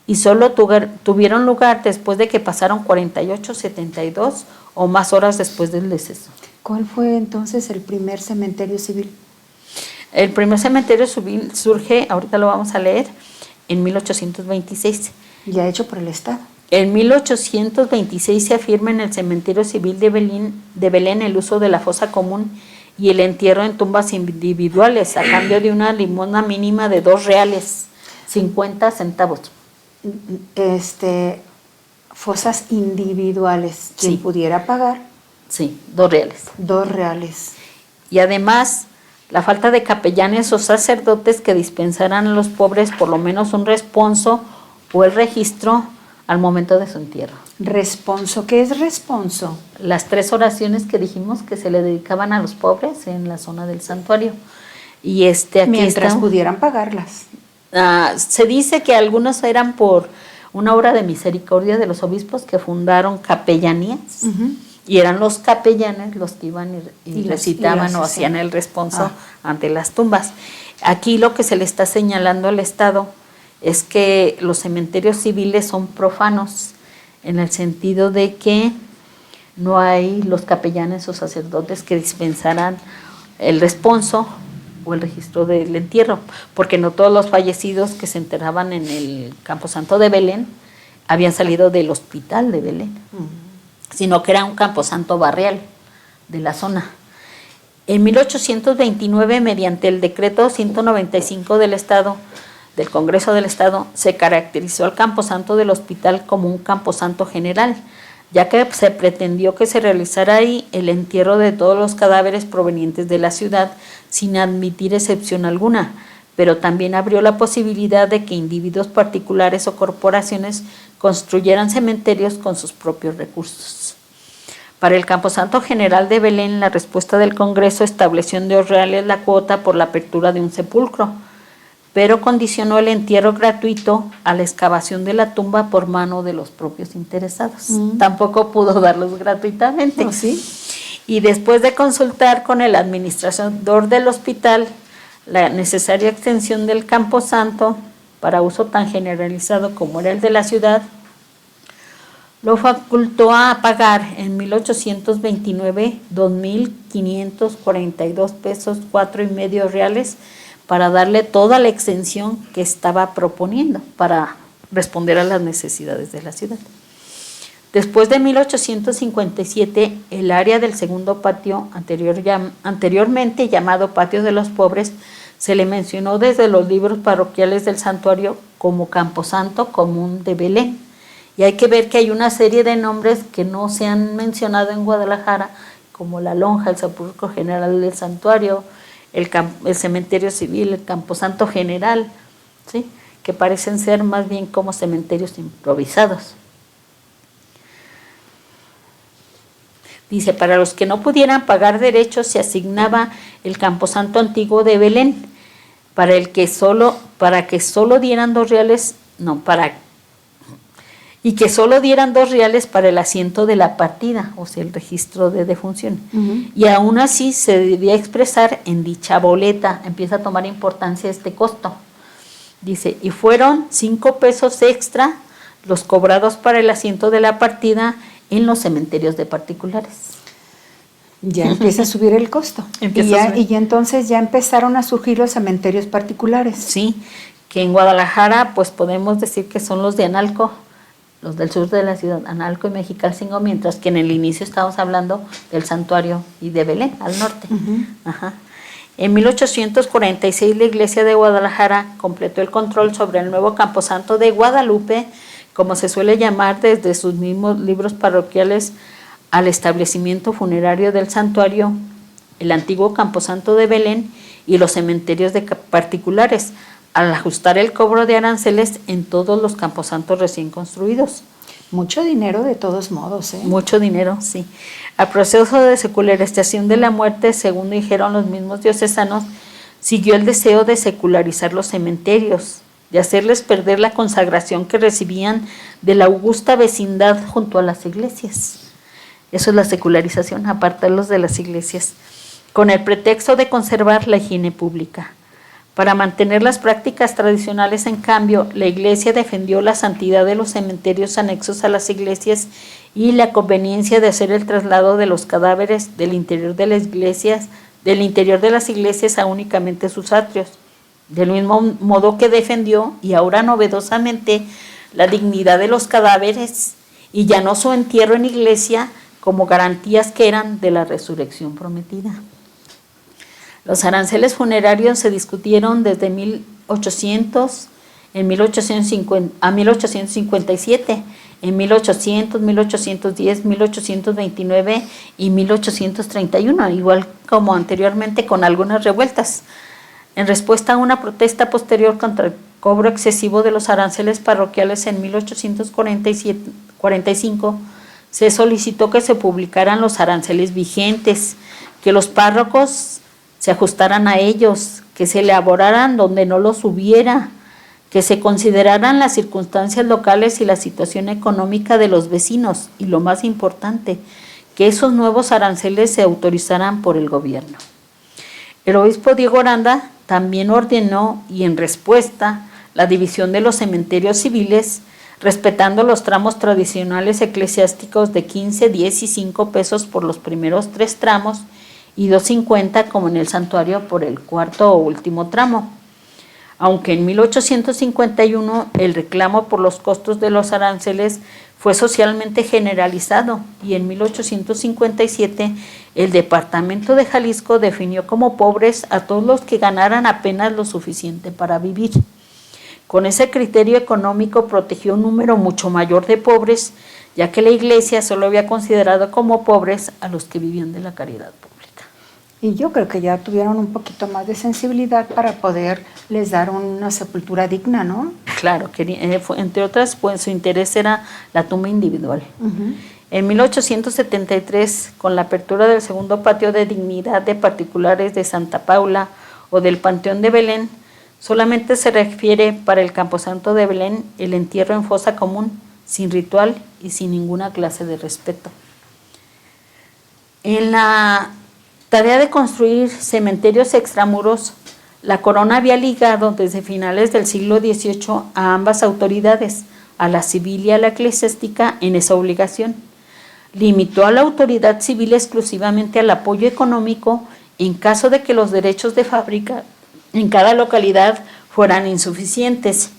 y solo tuvieron lugar después de que pasaron 48, 72 o más horas después del deceso. ¿Cuál fue entonces el primer cementerio civil? El primer cementerio civil surge, ahorita lo vamos a leer, en 1826. Ya hecho por el Estado. En 1826 se afirma en el cementerio civil de Belén el uso de la fosa común y el entierro en tumbas individuales a cambio de una limosna mínima de 2 reales, 50 centavos. Fosas individuales. Quien pudiera pagar. Sí, 2 reales. 2 reales. Y además, la falta de capellanes o sacerdotes que dispensaran a los pobres por lo menos un responso o el registro al momento de su entierro. ¿Responso? ¿Qué es responso? Las 3 oraciones que dijimos que se le dedicaban a los pobres en la zona del santuario. Y aquí mientras pudieran pagarlas. Se dice que algunos eran por una obra de misericordia de los obispos que fundaron capellanías. Y eran los capellanes los que iban y recitaban o hacían el responso ante las tumbas. Aquí lo que se le está señalando al Estado es que los cementerios civiles son profanos, en el sentido de que no hay los capellanes o sacerdotes que dispensaran el responso o el registro del entierro, porque no todos los fallecidos que se enterraban en el Camposanto de Belén habían salido del hospital de Belén, sino que era un camposanto barrial de la zona. En 1829, mediante el decreto 195 del Estado, del Congreso del Estado, se caracterizó al camposanto del hospital como un camposanto general, ya que se pretendió que se realizara ahí el entierro de todos los cadáveres provenientes de la ciudad, sin admitir excepción alguna, pero también abrió la posibilidad de que individuos particulares o corporaciones construyeran cementerios con sus propios recursos. Para el Camposanto General de Belén, la respuesta del Congreso estableció en 2 reales la cuota por la apertura de un sepulcro, pero condicionó el entierro gratuito a la excavación de la tumba por mano de los propios interesados. Tampoco pudo darlos gratuitamente. ¿Sí? Y después de consultar con el administrador del hospital la necesaria extensión del Camposanto para uso tan generalizado como era el de la ciudad, lo facultó a pagar en 1829 2.542 pesos 4.5 reales para darle toda la extensión que estaba proponiendo para responder a las necesidades de la ciudad. Después de 1857, el área del segundo patio, anteriormente llamado Patio de los Pobres, se le mencionó desde los libros parroquiales del santuario como Camposanto Común de Belén. Y hay que ver que hay una serie de nombres que no se han mencionado en Guadalajara, como la lonja, el sepulcro general del santuario, el cementerio civil, el Camposanto general, ¿sí?, que parecen ser más bien como cementerios improvisados. Dice, para los que no pudieran pagar derechos se asignaba el Camposanto antiguo de Belén, para que solo dieran 2 reales, y que solo dieran 2 reales para el asiento de la partida, o sea, el registro de defunción. Y aún así se debía expresar en dicha boleta, empieza a tomar importancia este costo. Dice, y fueron 5 pesos extra los cobrados para el asiento de la partida en los cementerios de particulares. Ya empieza a subir el costo. Y ya entonces ya empezaron a surgir los cementerios particulares. Sí, que en Guadalajara pues podemos decir que son los de Analco, los del sur de la ciudad, Analco y Mexicalcingo, mientras que en el inicio estábamos hablando del santuario y de Belén, al norte. En 1846 la Iglesia de Guadalajara completó el control sobre el nuevo Camposanto de Guadalupe, como se suele llamar desde sus mismos libros parroquiales, al establecimiento funerario del santuario, el antiguo Camposanto de Belén y los cementerios de particulares, al ajustar el cobro de aranceles en todos los camposantos recién construidos. Mucho dinero de todos modos, ¿eh? Mucho dinero, sí. Al proceso de secularización de la muerte, según dijeron los mismos diocesanos, siguió el deseo de secularizar los cementerios, de hacerles perder la consagración que recibían de la augusta vecindad junto a las iglesias. Eso es la secularización, apartarlos de las iglesias, con el pretexto de conservar la higiene pública. Para mantener las prácticas tradicionales, en cambio, la Iglesia defendió la santidad de los cementerios anexos a las iglesias y la conveniencia de hacer el traslado de los cadáveres del interior de las iglesias a únicamente sus atrios. Del mismo modo que defendió, y ahora novedosamente, la dignidad de los cadáveres y ya no su entierro en iglesia como garantías que eran de la resurrección prometida. Los aranceles funerarios se discutieron desde 1800 a 1857, en 1800, 1810, 1829 y 1831, igual como anteriormente, con algunas revueltas. En respuesta a una protesta posterior contra el cobro excesivo de los aranceles parroquiales en 1845, se solicitó que se publicaran los aranceles vigentes, que los párrocos se ajustaran a ellos, que se elaboraran donde no los hubiera, que se consideraran las circunstancias locales y la situación económica de los vecinos y, lo más importante, que esos nuevos aranceles se autorizaran por el gobierno. El obispo Diego Aranda también ordenó, y en respuesta, la división de los cementerios civiles, respetando los tramos tradicionales eclesiásticos de 15, 10 y 5 pesos por los primeros 3 tramos y 2.50 como en el santuario por el cuarto o último tramo. Aunque en 1851 el reclamo por los costos de los aranceles fue socialmente generalizado y en 1857 el Departamento de Jalisco definió como pobres a todos los que ganaran apenas lo suficiente para vivir. Con ese criterio económico protegió un número mucho mayor de pobres, ya que la Iglesia solo había considerado como pobres a los que vivían de la caridad pública. Y yo creo que ya tuvieron un poquito más de sensibilidad para poderles dar una sepultura digna, ¿no? Claro, entre otras, pues su interés era la tumba individual. Uh-huh. En 1873, con la apertura del segundo patio de dignidad de particulares de Santa Paula o del Panteón de Belén, solamente se refiere para el camposanto de Belén el entierro en fosa común, sin ritual y sin ninguna clase de respeto. En la tarea de construir cementerios extramuros, la corona había ligado desde finales del siglo XVIII a ambas autoridades, a la civil y a la eclesiástica, en esa obligación. Limitó a la autoridad civil exclusivamente al apoyo económico en caso de que los derechos de fábrica en cada localidad fueran insuficientes.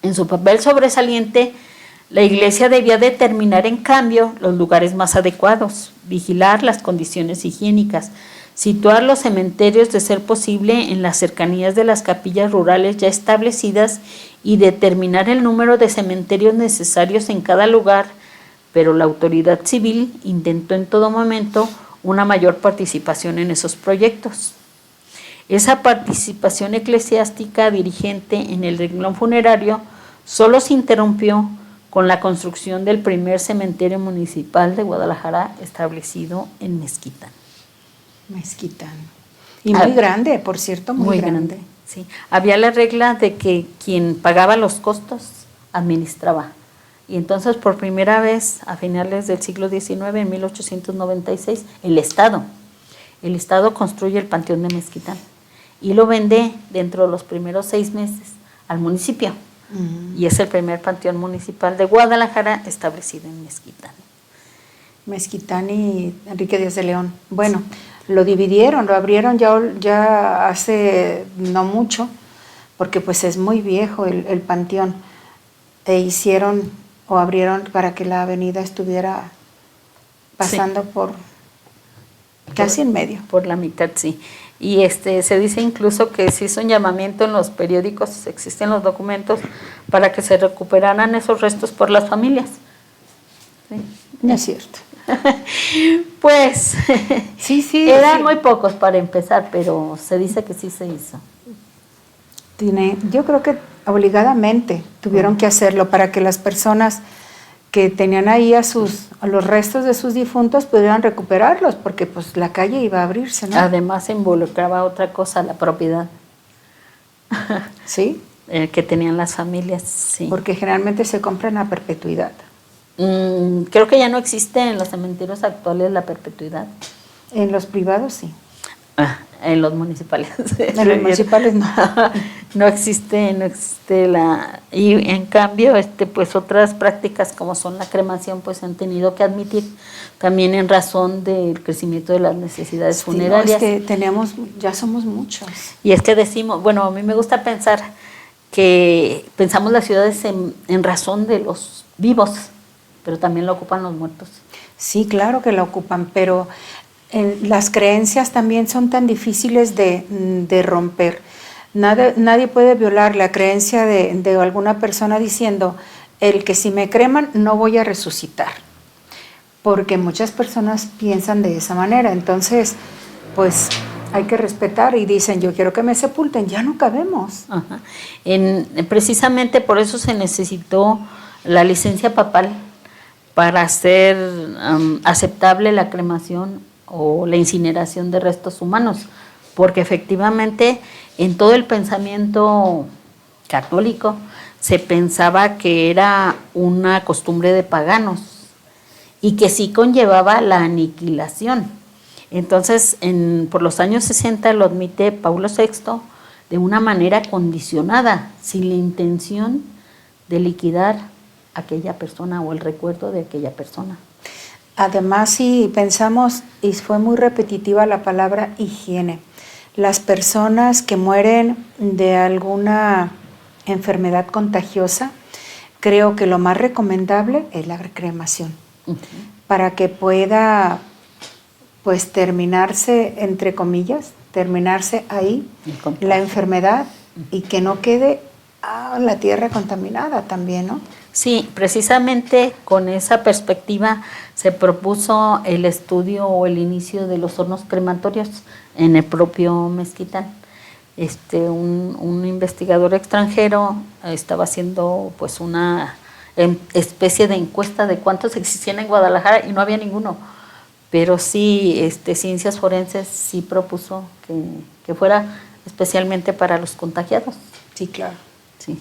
En su papel sobresaliente, la Iglesia debía determinar en cambio los lugares más adecuados, vigilar las condiciones higiénicas, situar los cementerios de ser posible en las cercanías de las capillas rurales ya establecidas y determinar el número de cementerios necesarios en cada lugar, pero la autoridad civil intentó en todo momento una mayor participación en esos proyectos. Esa participación eclesiástica dirigente en el renglón funerario solo se interrumpió con la construcción del primer cementerio municipal de Guadalajara establecido en Mezquitán. Mezquitán. Y muy grande, por cierto, muy grande. Sí. Había la regla de que quien pagaba los costos administraba. Y entonces por primera vez a finales del siglo XIX, en 1896, el Estado construye el Panteón de Mezquitán y lo vende dentro de los primeros 6 meses al municipio. Uh-huh. Y es el primer panteón municipal de Guadalajara establecido en Mezquitán. Mezquitán y Enrique Díaz de León. Bueno, lo dividieron, lo abrieron ya hace no mucho, porque pues es muy viejo el panteón. Hicieron o abrieron para que la avenida estuviera pasando por casi en medio. Por la mitad, sí. Y se dice incluso que se hizo un llamamiento en los periódicos, existen los documentos, para que se recuperaran esos restos por las familias. ¿Sí? No es cierto. Pues sí, eran muy pocos para empezar, pero se dice que sí se hizo. Yo creo que obligadamente tuvieron que hacerlo para que las personas que tenían ahí a los restos de sus difuntos pudieran recuperarlos, porque pues la calle iba a abrirse, ¿no? Además involucraba otra cosa, la propiedad. ¿Sí? Que tenían las familias, sí. Porque generalmente se compran a perpetuidad. Creo que ya no existe en los cementerios actuales la perpetuidad. En los privados sí. En los municipales. En los municipales no. No existe la... Y en cambio, pues otras prácticas como son la cremación, pues han tenido que admitir también en razón del crecimiento de las necesidades funerarias. No, es que ya somos muchos. Y es que decimos, bueno, a mí me gusta pensar que pensamos las ciudades en razón de los vivos, pero también lo ocupan los muertos. Sí, claro que lo ocupan, pero las creencias también son tan difíciles de romper. Nadie puede violar la creencia de alguna persona diciendo, el que si me creman no voy a resucitar, porque muchas personas piensan de esa manera. Entonces, pues hay que respetar y dicen, yo quiero que me sepulten, ya no cabemos. Ajá. Precisamente por eso se necesitó la licencia papal para hacer aceptable la cremación o la incineración de restos humanos, porque efectivamente en todo el pensamiento católico, se pensaba que era una costumbre de paganos y que sí conllevaba la aniquilación. Entonces, por los años 60 lo admite Paulo VI de una manera condicionada, sin la intención de liquidar a aquella persona o el recuerdo de aquella persona. Además, si pensamos, y fue muy repetitiva la palabra higiene, las personas que mueren de alguna enfermedad contagiosa, creo que lo más recomendable es la cremación, para que pueda, pues, terminarse, entre comillas, terminarse ahí la enfermedad y que no quede la tierra contaminada también, ¿no? Sí, precisamente con esa perspectiva se propuso el estudio o el inicio de los hornos crematorios en el propio Mezquitán. Un investigador extranjero estaba haciendo pues una especie de encuesta de cuántos existían en Guadalajara y no había ninguno, pero sí Ciencias Forenses sí propuso que fuera especialmente para los contagiados. Sí, claro. Sí.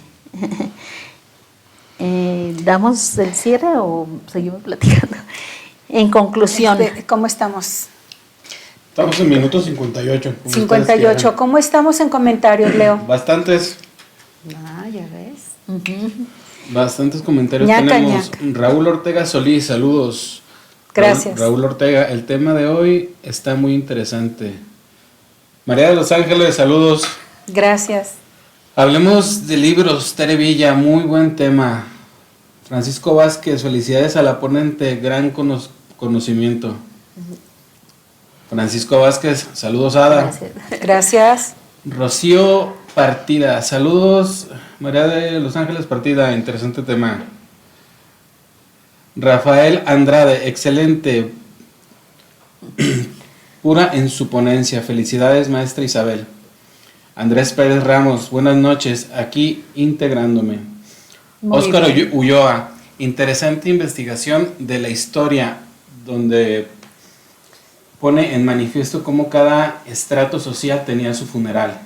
¿Damos el cierre o seguimos platicando? En conclusión. ¿Cómo estamos? Estamos en minuto 58. 58. ¿Cómo estamos en comentarios, Leo? Bastantes. Ah, ya ves. Uh-huh. Bastantes comentarios Ñaca, tenemos. ñaca. Raúl Ortega Solís, saludos. Gracias. Raúl Ortega, el tema de hoy está muy interesante. María de los Ángeles, saludos. Gracias. Hablemos de libros, Tere Villa, muy buen tema. Francisco Vázquez, felicidades a la ponente, gran conocimiento. Francisco Vázquez, saludos Ada. Gracias. Gracias. Rocío Partida, saludos María de los Ángeles Partida, interesante tema. Rafael Andrade, excelente, pura en su ponencia, felicidades maestra Isabel. Andrés Pérez Ramos, buenas noches, aquí integrándome. Óscar Ulloa, interesante investigación de la historia, donde pone en manifiesto cómo cada estrato social tenía su funeral.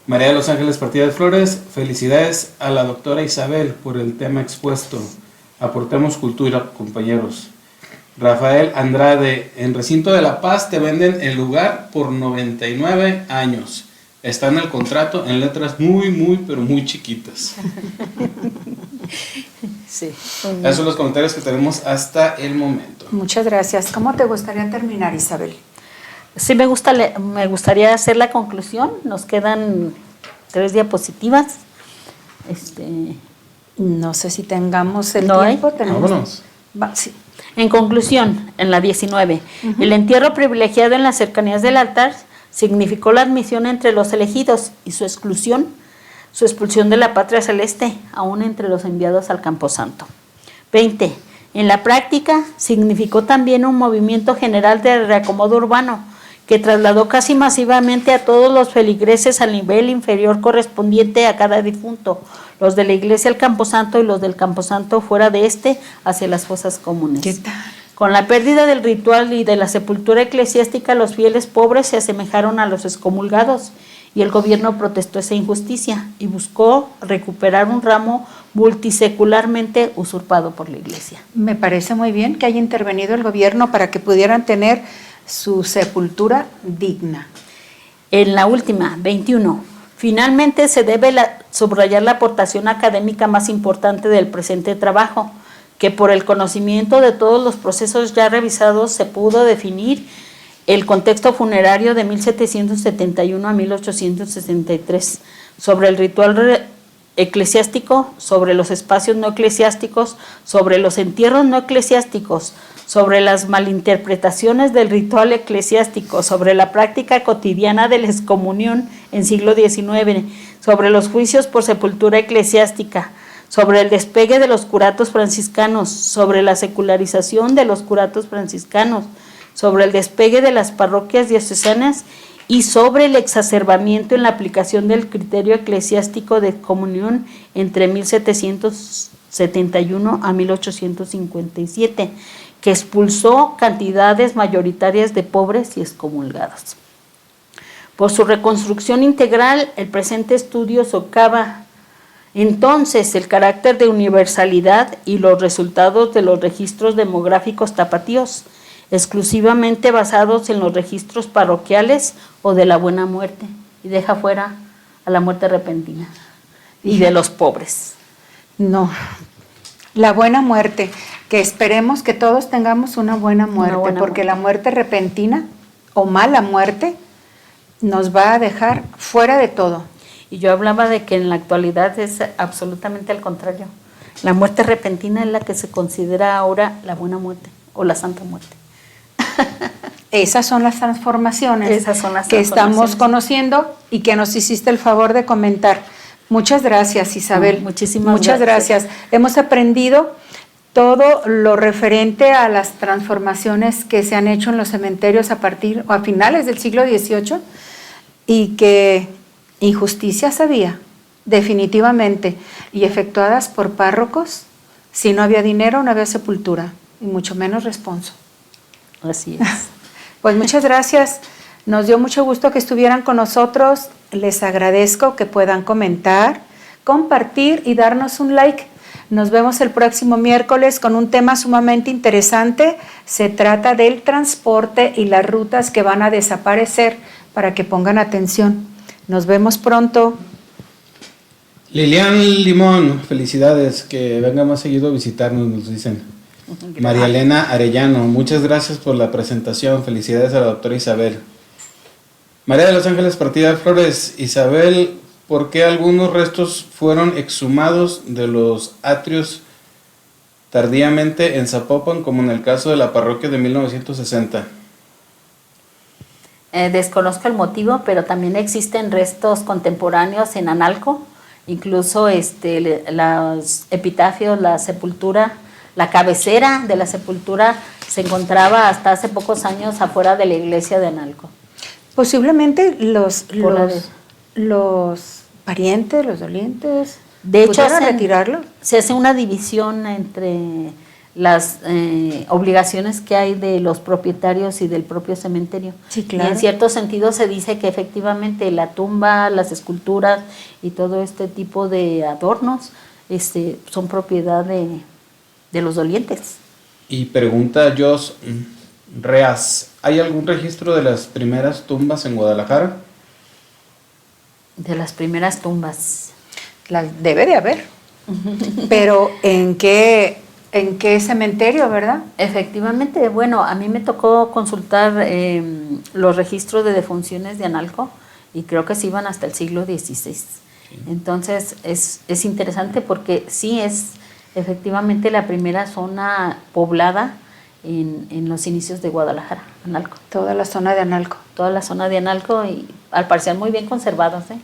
María de los Ángeles Partida de Flores, felicidades a la doctora Isabel por el tema expuesto. Aportemos cultura, compañeros. Rafael Andrade, en Recinto de la Paz te venden el lugar por 99 años. Está en el contrato en letras muy, pero muy chiquitas. Sí. Esos son los comentarios que tenemos hasta el momento. Muchas gracias. ¿Cómo te gustaría terminar, Isabel? Sí, me gustaría hacer la conclusión. Nos quedan 3 diapositivas. No sé si tengamos el ¿No tiempo. hay? Vámonos. Sí. En conclusión, en la 19, el entierro privilegiado en las cercanías del altar significó la admisión entre los elegidos y su expulsión de la patria celeste, aún entre los enviados al Camposanto. 20. En la práctica, significó también un movimiento general de reacomodo urbano que trasladó casi masivamente a todos los feligreses al nivel inferior correspondiente a cada difunto, los de la iglesia al Camposanto y los del Camposanto fuera de hacia las fosas comunes. ¿Qué tal? Con la pérdida del ritual y de la sepultura eclesiástica, los fieles pobres se asemejaron a los excomulgados y el gobierno protestó esa injusticia y buscó recuperar un ramo multisecularmente usurpado por la iglesia. Me parece muy bien que haya intervenido el gobierno para que pudieran tener su sepultura digna. En la última, 21. Finalmente se debe subrayar la aportación académica más importante del presente trabajo, que por el conocimiento de todos los procesos ya revisados se pudo definir el contexto funerario de 1771 a 1863, sobre el ritual eclesiástico, sobre los espacios no eclesiásticos, sobre los entierros no eclesiásticos, sobre las malinterpretaciones del ritual eclesiástico, sobre la práctica cotidiana de la excomunión en siglo XIX, sobre los juicios por sepultura eclesiástica, sobre el despegue de los curatos franciscanos, sobre la secularización de los curatos franciscanos, sobre el despegue de las parroquias diocesanas y sobre el exacerbamiento en la aplicación del criterio eclesiástico de comunión entre 1771 a 1857, que expulsó cantidades mayoritarias de pobres y excomulgados. Por su reconstrucción integral, el presente estudio socava entonces el carácter de universalidad y los resultados de los registros demográficos tapatíos, exclusivamente basados en los registros parroquiales o de la buena muerte, y deja fuera a la muerte repentina y de los pobres. No, la buena muerte, que esperemos que todos tengamos una buena muerte, porque la muerte repentina o mala muerte nos va a dejar fuera de todo. Y yo hablaba de que en la actualidad es absolutamente al contrario. La muerte repentina es la que se considera ahora la buena muerte o la santa muerte. Esas son las transformaciones que estamos conociendo y que nos hiciste el favor de comentar. Muchas gracias, Isabel. Muchas gracias. Hemos aprendido todo lo referente a las transformaciones que se han hecho en los cementerios a finales del siglo XVIII y que injusticias había, definitivamente, y efectuadas por párrocos. Si no había dinero, no había sepultura, y mucho menos responso. Así es. Pues muchas gracias. Nos dio mucho gusto que estuvieran con nosotros. Les agradezco que puedan comentar, compartir y darnos un like. Nos vemos el próximo miércoles con un tema sumamente interesante. Se trata del transporte y las rutas que van a desaparecer, para que pongan atención. Nos vemos pronto. Lilian Limón, felicidades, que venga más seguido a visitarnos, nos dicen. Gracias. María Elena Arellano, muchas gracias por la presentación, felicidades a la doctora Isabel. María de los Ángeles Partida Flores, Isabel, ¿por qué algunos restos fueron exhumados de los atrios tardíamente en Zapopan, como en el caso de la parroquia de 1960? Desconozco el motivo, pero también existen restos contemporáneos en Analco, incluso los epitafios, la sepultura, la cabecera de la sepultura se encontraba hasta hace pocos años afuera de la iglesia de Analco. Posiblemente los parientes, los dolientes, de hecho retirarlo. Se hace una división entre las obligaciones que hay de los propietarios y del propio cementerio. Sí, claro. Y en cierto sentido se dice que efectivamente la tumba, las esculturas y todo este tipo de adornos son propiedad de los dolientes. Y pregunta Jos Reas, ¿hay algún registro de las primeras tumbas en Guadalajara? De las primeras tumbas. Debe de haber. Pero ¿en qué cementerio, verdad? Efectivamente, bueno, a mí me tocó consultar los registros de defunciones de Analco y creo que se iban hasta el siglo XVI. Sí. Entonces es interesante porque sí es efectivamente la primera zona poblada en los inicios de Guadalajara, Analco. Toda la zona de Analco. Toda la zona de Analco y al parecer muy bien conservados, ¿eh?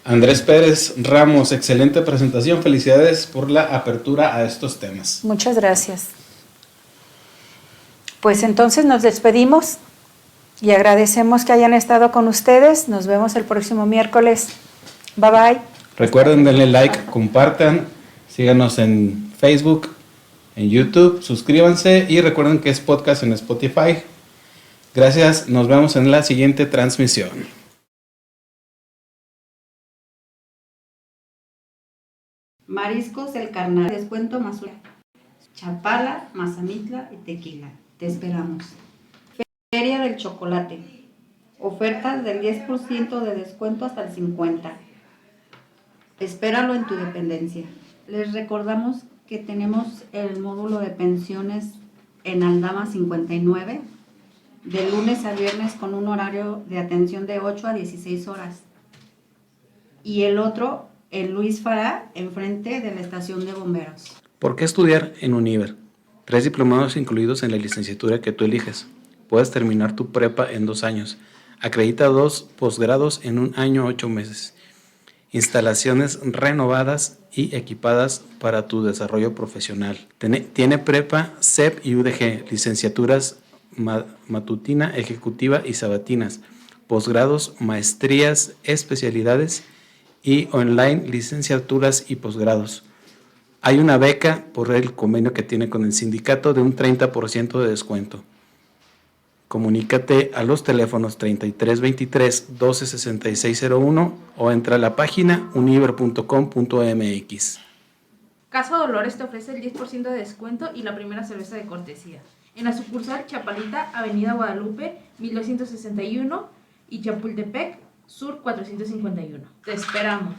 Andrés Pérez Ramos, excelente presentación, felicidades por la apertura a estos temas. Muchas gracias. Pues entonces nos despedimos y agradecemos que hayan estado con ustedes. Nos vemos el próximo miércoles. Bye bye. Recuerden darle like, compartan, síganos en Facebook, en YouTube, suscríbanse y recuerden que es podcast en Spotify. Gracias, nos vemos en la siguiente transmisión. Mariscos El Carnal, descuento Mazula, Chapala, Mazamitla y Tequila. Te esperamos. Feria del Chocolate. Ofertas del 10% de descuento hasta el 50%. Espéralo en tu dependencia. Les recordamos que tenemos el módulo de pensiones en Aldama 59, de lunes a viernes con un horario de atención de 8 a 16 horas. Y el otro en Luis Fará, enfrente de la estación de bomberos. ¿Por qué estudiar en Univer? 3 diplomados incluidos en la licenciatura que tú eliges. Puedes terminar tu prepa en 2 años. Acredita 2 posgrados en 1 año 8 meses. Instalaciones renovadas y equipadas para tu desarrollo profesional. Tiene prepa, CEP y UDG, licenciaturas matutina, ejecutiva y sabatinas, posgrados, maestrías, especialidades y online, licenciaturas y posgrados. Hay una beca por el convenio que tiene con el sindicato de un 30% de descuento. Comunícate a los teléfonos 3323-126601 o entra a la página univer.com.mx. Casa Dolores te ofrece el 10% de descuento y la primera cerveza de cortesía. En la sucursal Chapalita, Avenida Guadalupe, 1261 y Chapultepec, Sur 451. Te esperamos.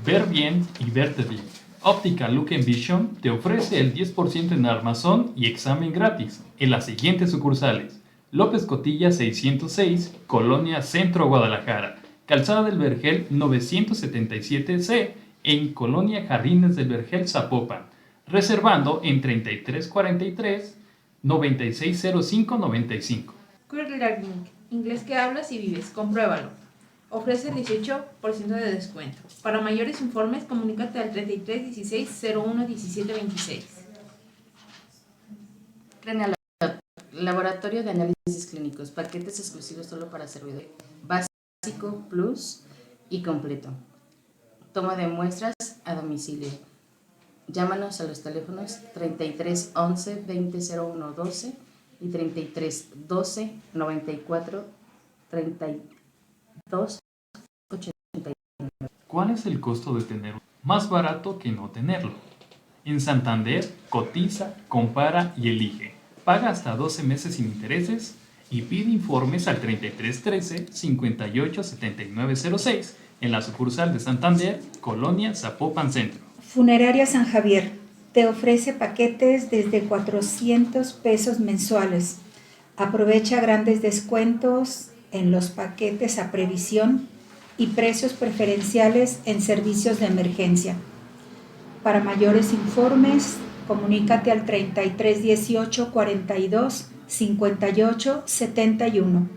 Ver bien y verte bien. Óptica Look and Vision te ofrece el 10% en armazón y examen gratis en las siguientes sucursales: López Cotilla 606, Colonia Centro, Guadalajara; Calzada del Vergel 977C, en Colonia Jardines del Vergel, Zapopan; reservando en 3343-960595. Queer Learning, inglés que hablas y vives, compruébalo. Ofrece el 18% de descuento. Para mayores informes, comunícate al 3316-011726. Crenalab, Laboratorio de Análisis Clínicos, paquetes exclusivos solo para servidores, básico, plus y completo. Toma de muestras a domicilio. Llámanos a los teléfonos 33 11 20 01 12 y 33 12 94 32 89. ¿Cuál es el costo de tenerlo? Más barato que no tenerlo. En Santander, cotiza, compara y elige. Paga hasta 12 meses sin intereses y pide informes al 3313 58 7906 en la sucursal de Santander, Colonia Zapopan Centro. Funeraria San Javier te ofrece paquetes desde 400 pesos mensuales. Aprovecha grandes descuentos en los paquetes a previsión y precios preferenciales en servicios de emergencia. Para mayores informes, comunícate al 33 18 42 58 71.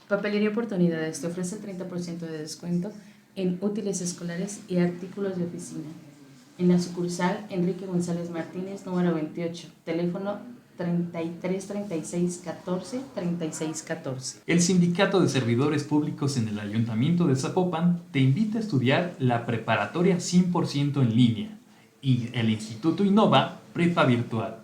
Papelería Oportunidades te ofrece el 30% de descuento en útiles escolares y artículos de oficina. En la sucursal Enrique González Martínez, número 28, teléfono 33 36 14 36 14. El Sindicato de Servidores Públicos en el Ayuntamiento de Zapopan te invita a estudiar la preparatoria 100% en línea y el Instituto Innova Prepa Virtual.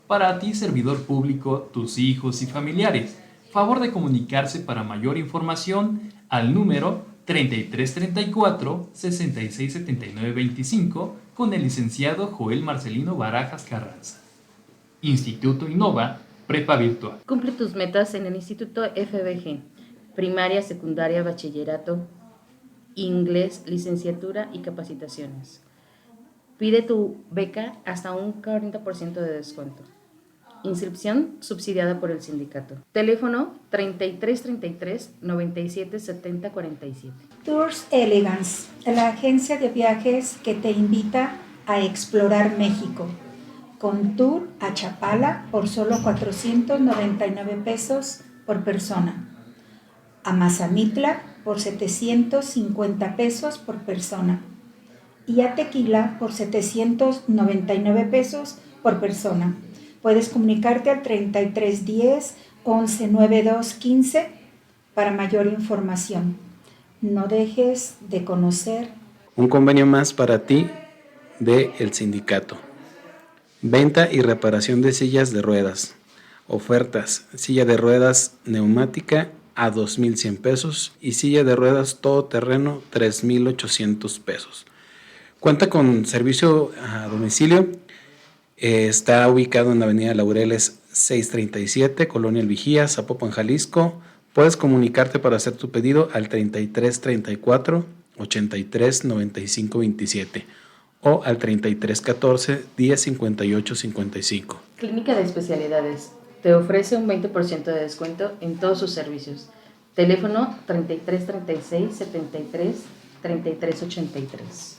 Para ti, servidor público, tus hijos y familiares, favor de comunicarse para mayor información al número 3334 6679 25 con el licenciado Joel Marcelino Barajas Carranza. Instituto Innova Prepa Virtual. Cumple tus metas en el Instituto FBG, primaria, secundaria, bachillerato, inglés, licenciatura y capacitaciones. Pide tu beca hasta un 40% de descuento. Inscripción subsidiada por el sindicato. Teléfono 3333 97 70 47. Tours Elegance, la agencia de viajes que te invita a explorar México, con tour a Chapala por solo 499 pesos por persona, a Mazamitla por 750 pesos por persona y a Tequila por 799 pesos por persona. Puedes comunicarte al 3310 1192 15 para mayor información. No dejes de conocer. Un convenio más para ti de El Sindicato. Venta y reparación de sillas de ruedas. Ofertas: silla de ruedas neumática a 2,100 pesos y silla de ruedas todoterreno 3,800 pesos. Cuenta con servicio a domicilio. Está ubicado en la avenida Laureles 637, Colonia El Vigía, Zapopan, Jalisco. Puedes comunicarte para hacer tu pedido al 33 34 83 95 27 o al 33 14 10 58 55. Clínica de Especialidades te ofrece un 20% de descuento en todos sus servicios. Teléfono 33 36 73 33 83.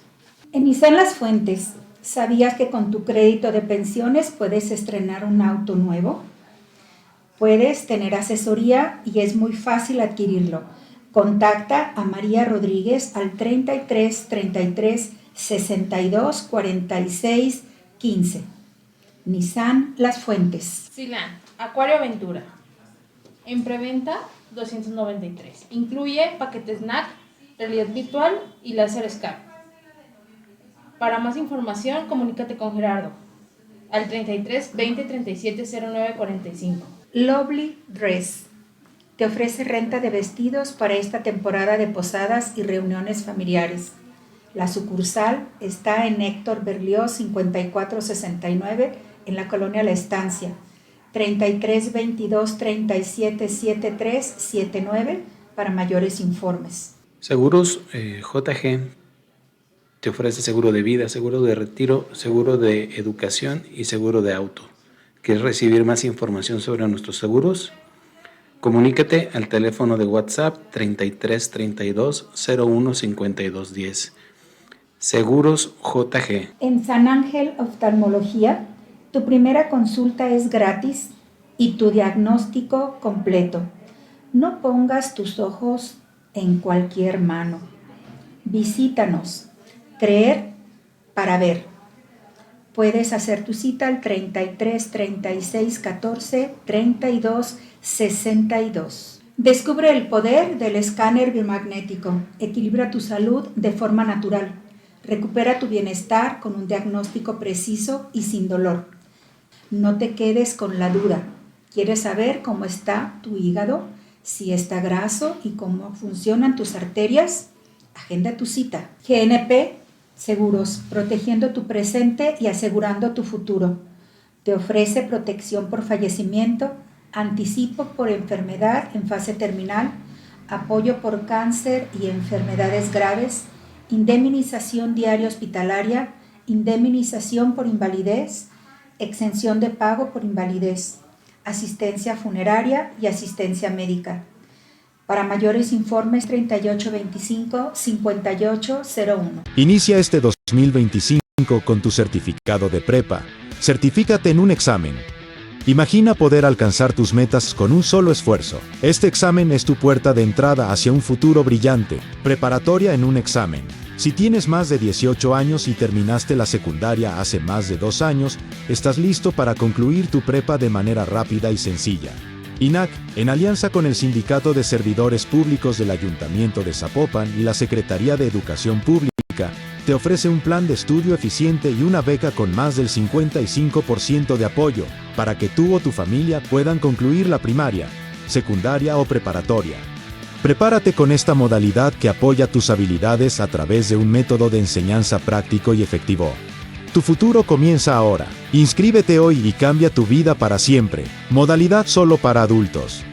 En Nissan Las Fuentes, ¿sabías que con tu crédito de pensiones puedes estrenar un auto nuevo? Puedes tener asesoría y es muy fácil adquirirlo. Contacta a María Rodríguez al 33 33 62 46 15. Nissan Las Fuentes. Silan, Acuario Aventura. En preventa, 293. Incluye paquete snack, realidad virtual y láser escape. Para más información, comunícate con Gerardo al 33 20 37 09 45. Lovely Dress. Te ofrece renta de vestidos para esta temporada de posadas y reuniones familiares. La sucursal está en Héctor Berlioz 5469 en la colonia La Estancia. 33 22 37 73 79 para mayores informes. Seguros JG te ofrece seguro de vida, seguro de retiro, seguro de educación y seguro de auto. ¿Quieres recibir más información sobre nuestros seguros? Comunícate al teléfono de WhatsApp 33 32 01 52 10. Seguros JG. En San Ángel Oftalmología, tu primera consulta es gratis y tu diagnóstico completo. No pongas tus ojos en cualquier mano. Visítanos. Creer para ver. Puedes hacer tu cita al 33 36 14 32 62. Descubre el poder del escáner biomagnético. Equilibra tu salud de forma natural. Recupera tu bienestar con un diagnóstico preciso y sin dolor. No te quedes con la duda. ¿Quieres saber cómo está tu hígado? Si está graso y cómo funcionan tus arterias. Agenda tu cita. GNP Seguros, protegiendo tu presente y asegurando tu futuro. Te ofrece protección por fallecimiento, anticipo por enfermedad en fase terminal, apoyo por cáncer y enfermedades graves, indemnización diaria hospitalaria, indemnización por invalidez, exención de pago por invalidez, asistencia funeraria y asistencia médica. Para mayores informes 3825-5801. Inicia este 2025 con tu certificado de prepa. Certifícate en un examen. Imagina poder alcanzar tus metas con un solo esfuerzo. Este examen es tu puerta de entrada hacia un futuro brillante. Preparatoria en un examen. Si tienes más de 18 años y terminaste la secundaria hace más de 2 años, estás listo para concluir tu prepa de manera rápida y sencilla. INAC, en alianza con el Sindicato de Servidores Públicos del Ayuntamiento de Zapopan y la Secretaría de Educación Pública, te ofrece un plan de estudio eficiente y una beca con más del 55% de apoyo, para que tú o tu familia puedan concluir la primaria, secundaria o preparatoria. Prepárate con esta modalidad que apoya tus habilidades a través de un método de enseñanza práctico y efectivo. Tu futuro comienza ahora. Inscríbete hoy y cambia tu vida para siempre. Modalidad solo para adultos.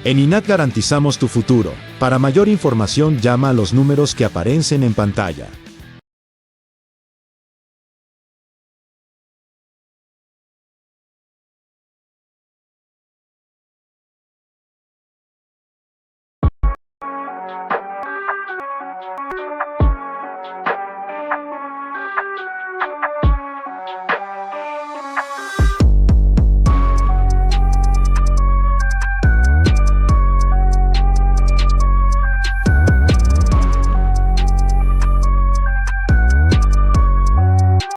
En INAC garantizamos tu futuro. Para mayor información llama a los números que aparecen en pantalla.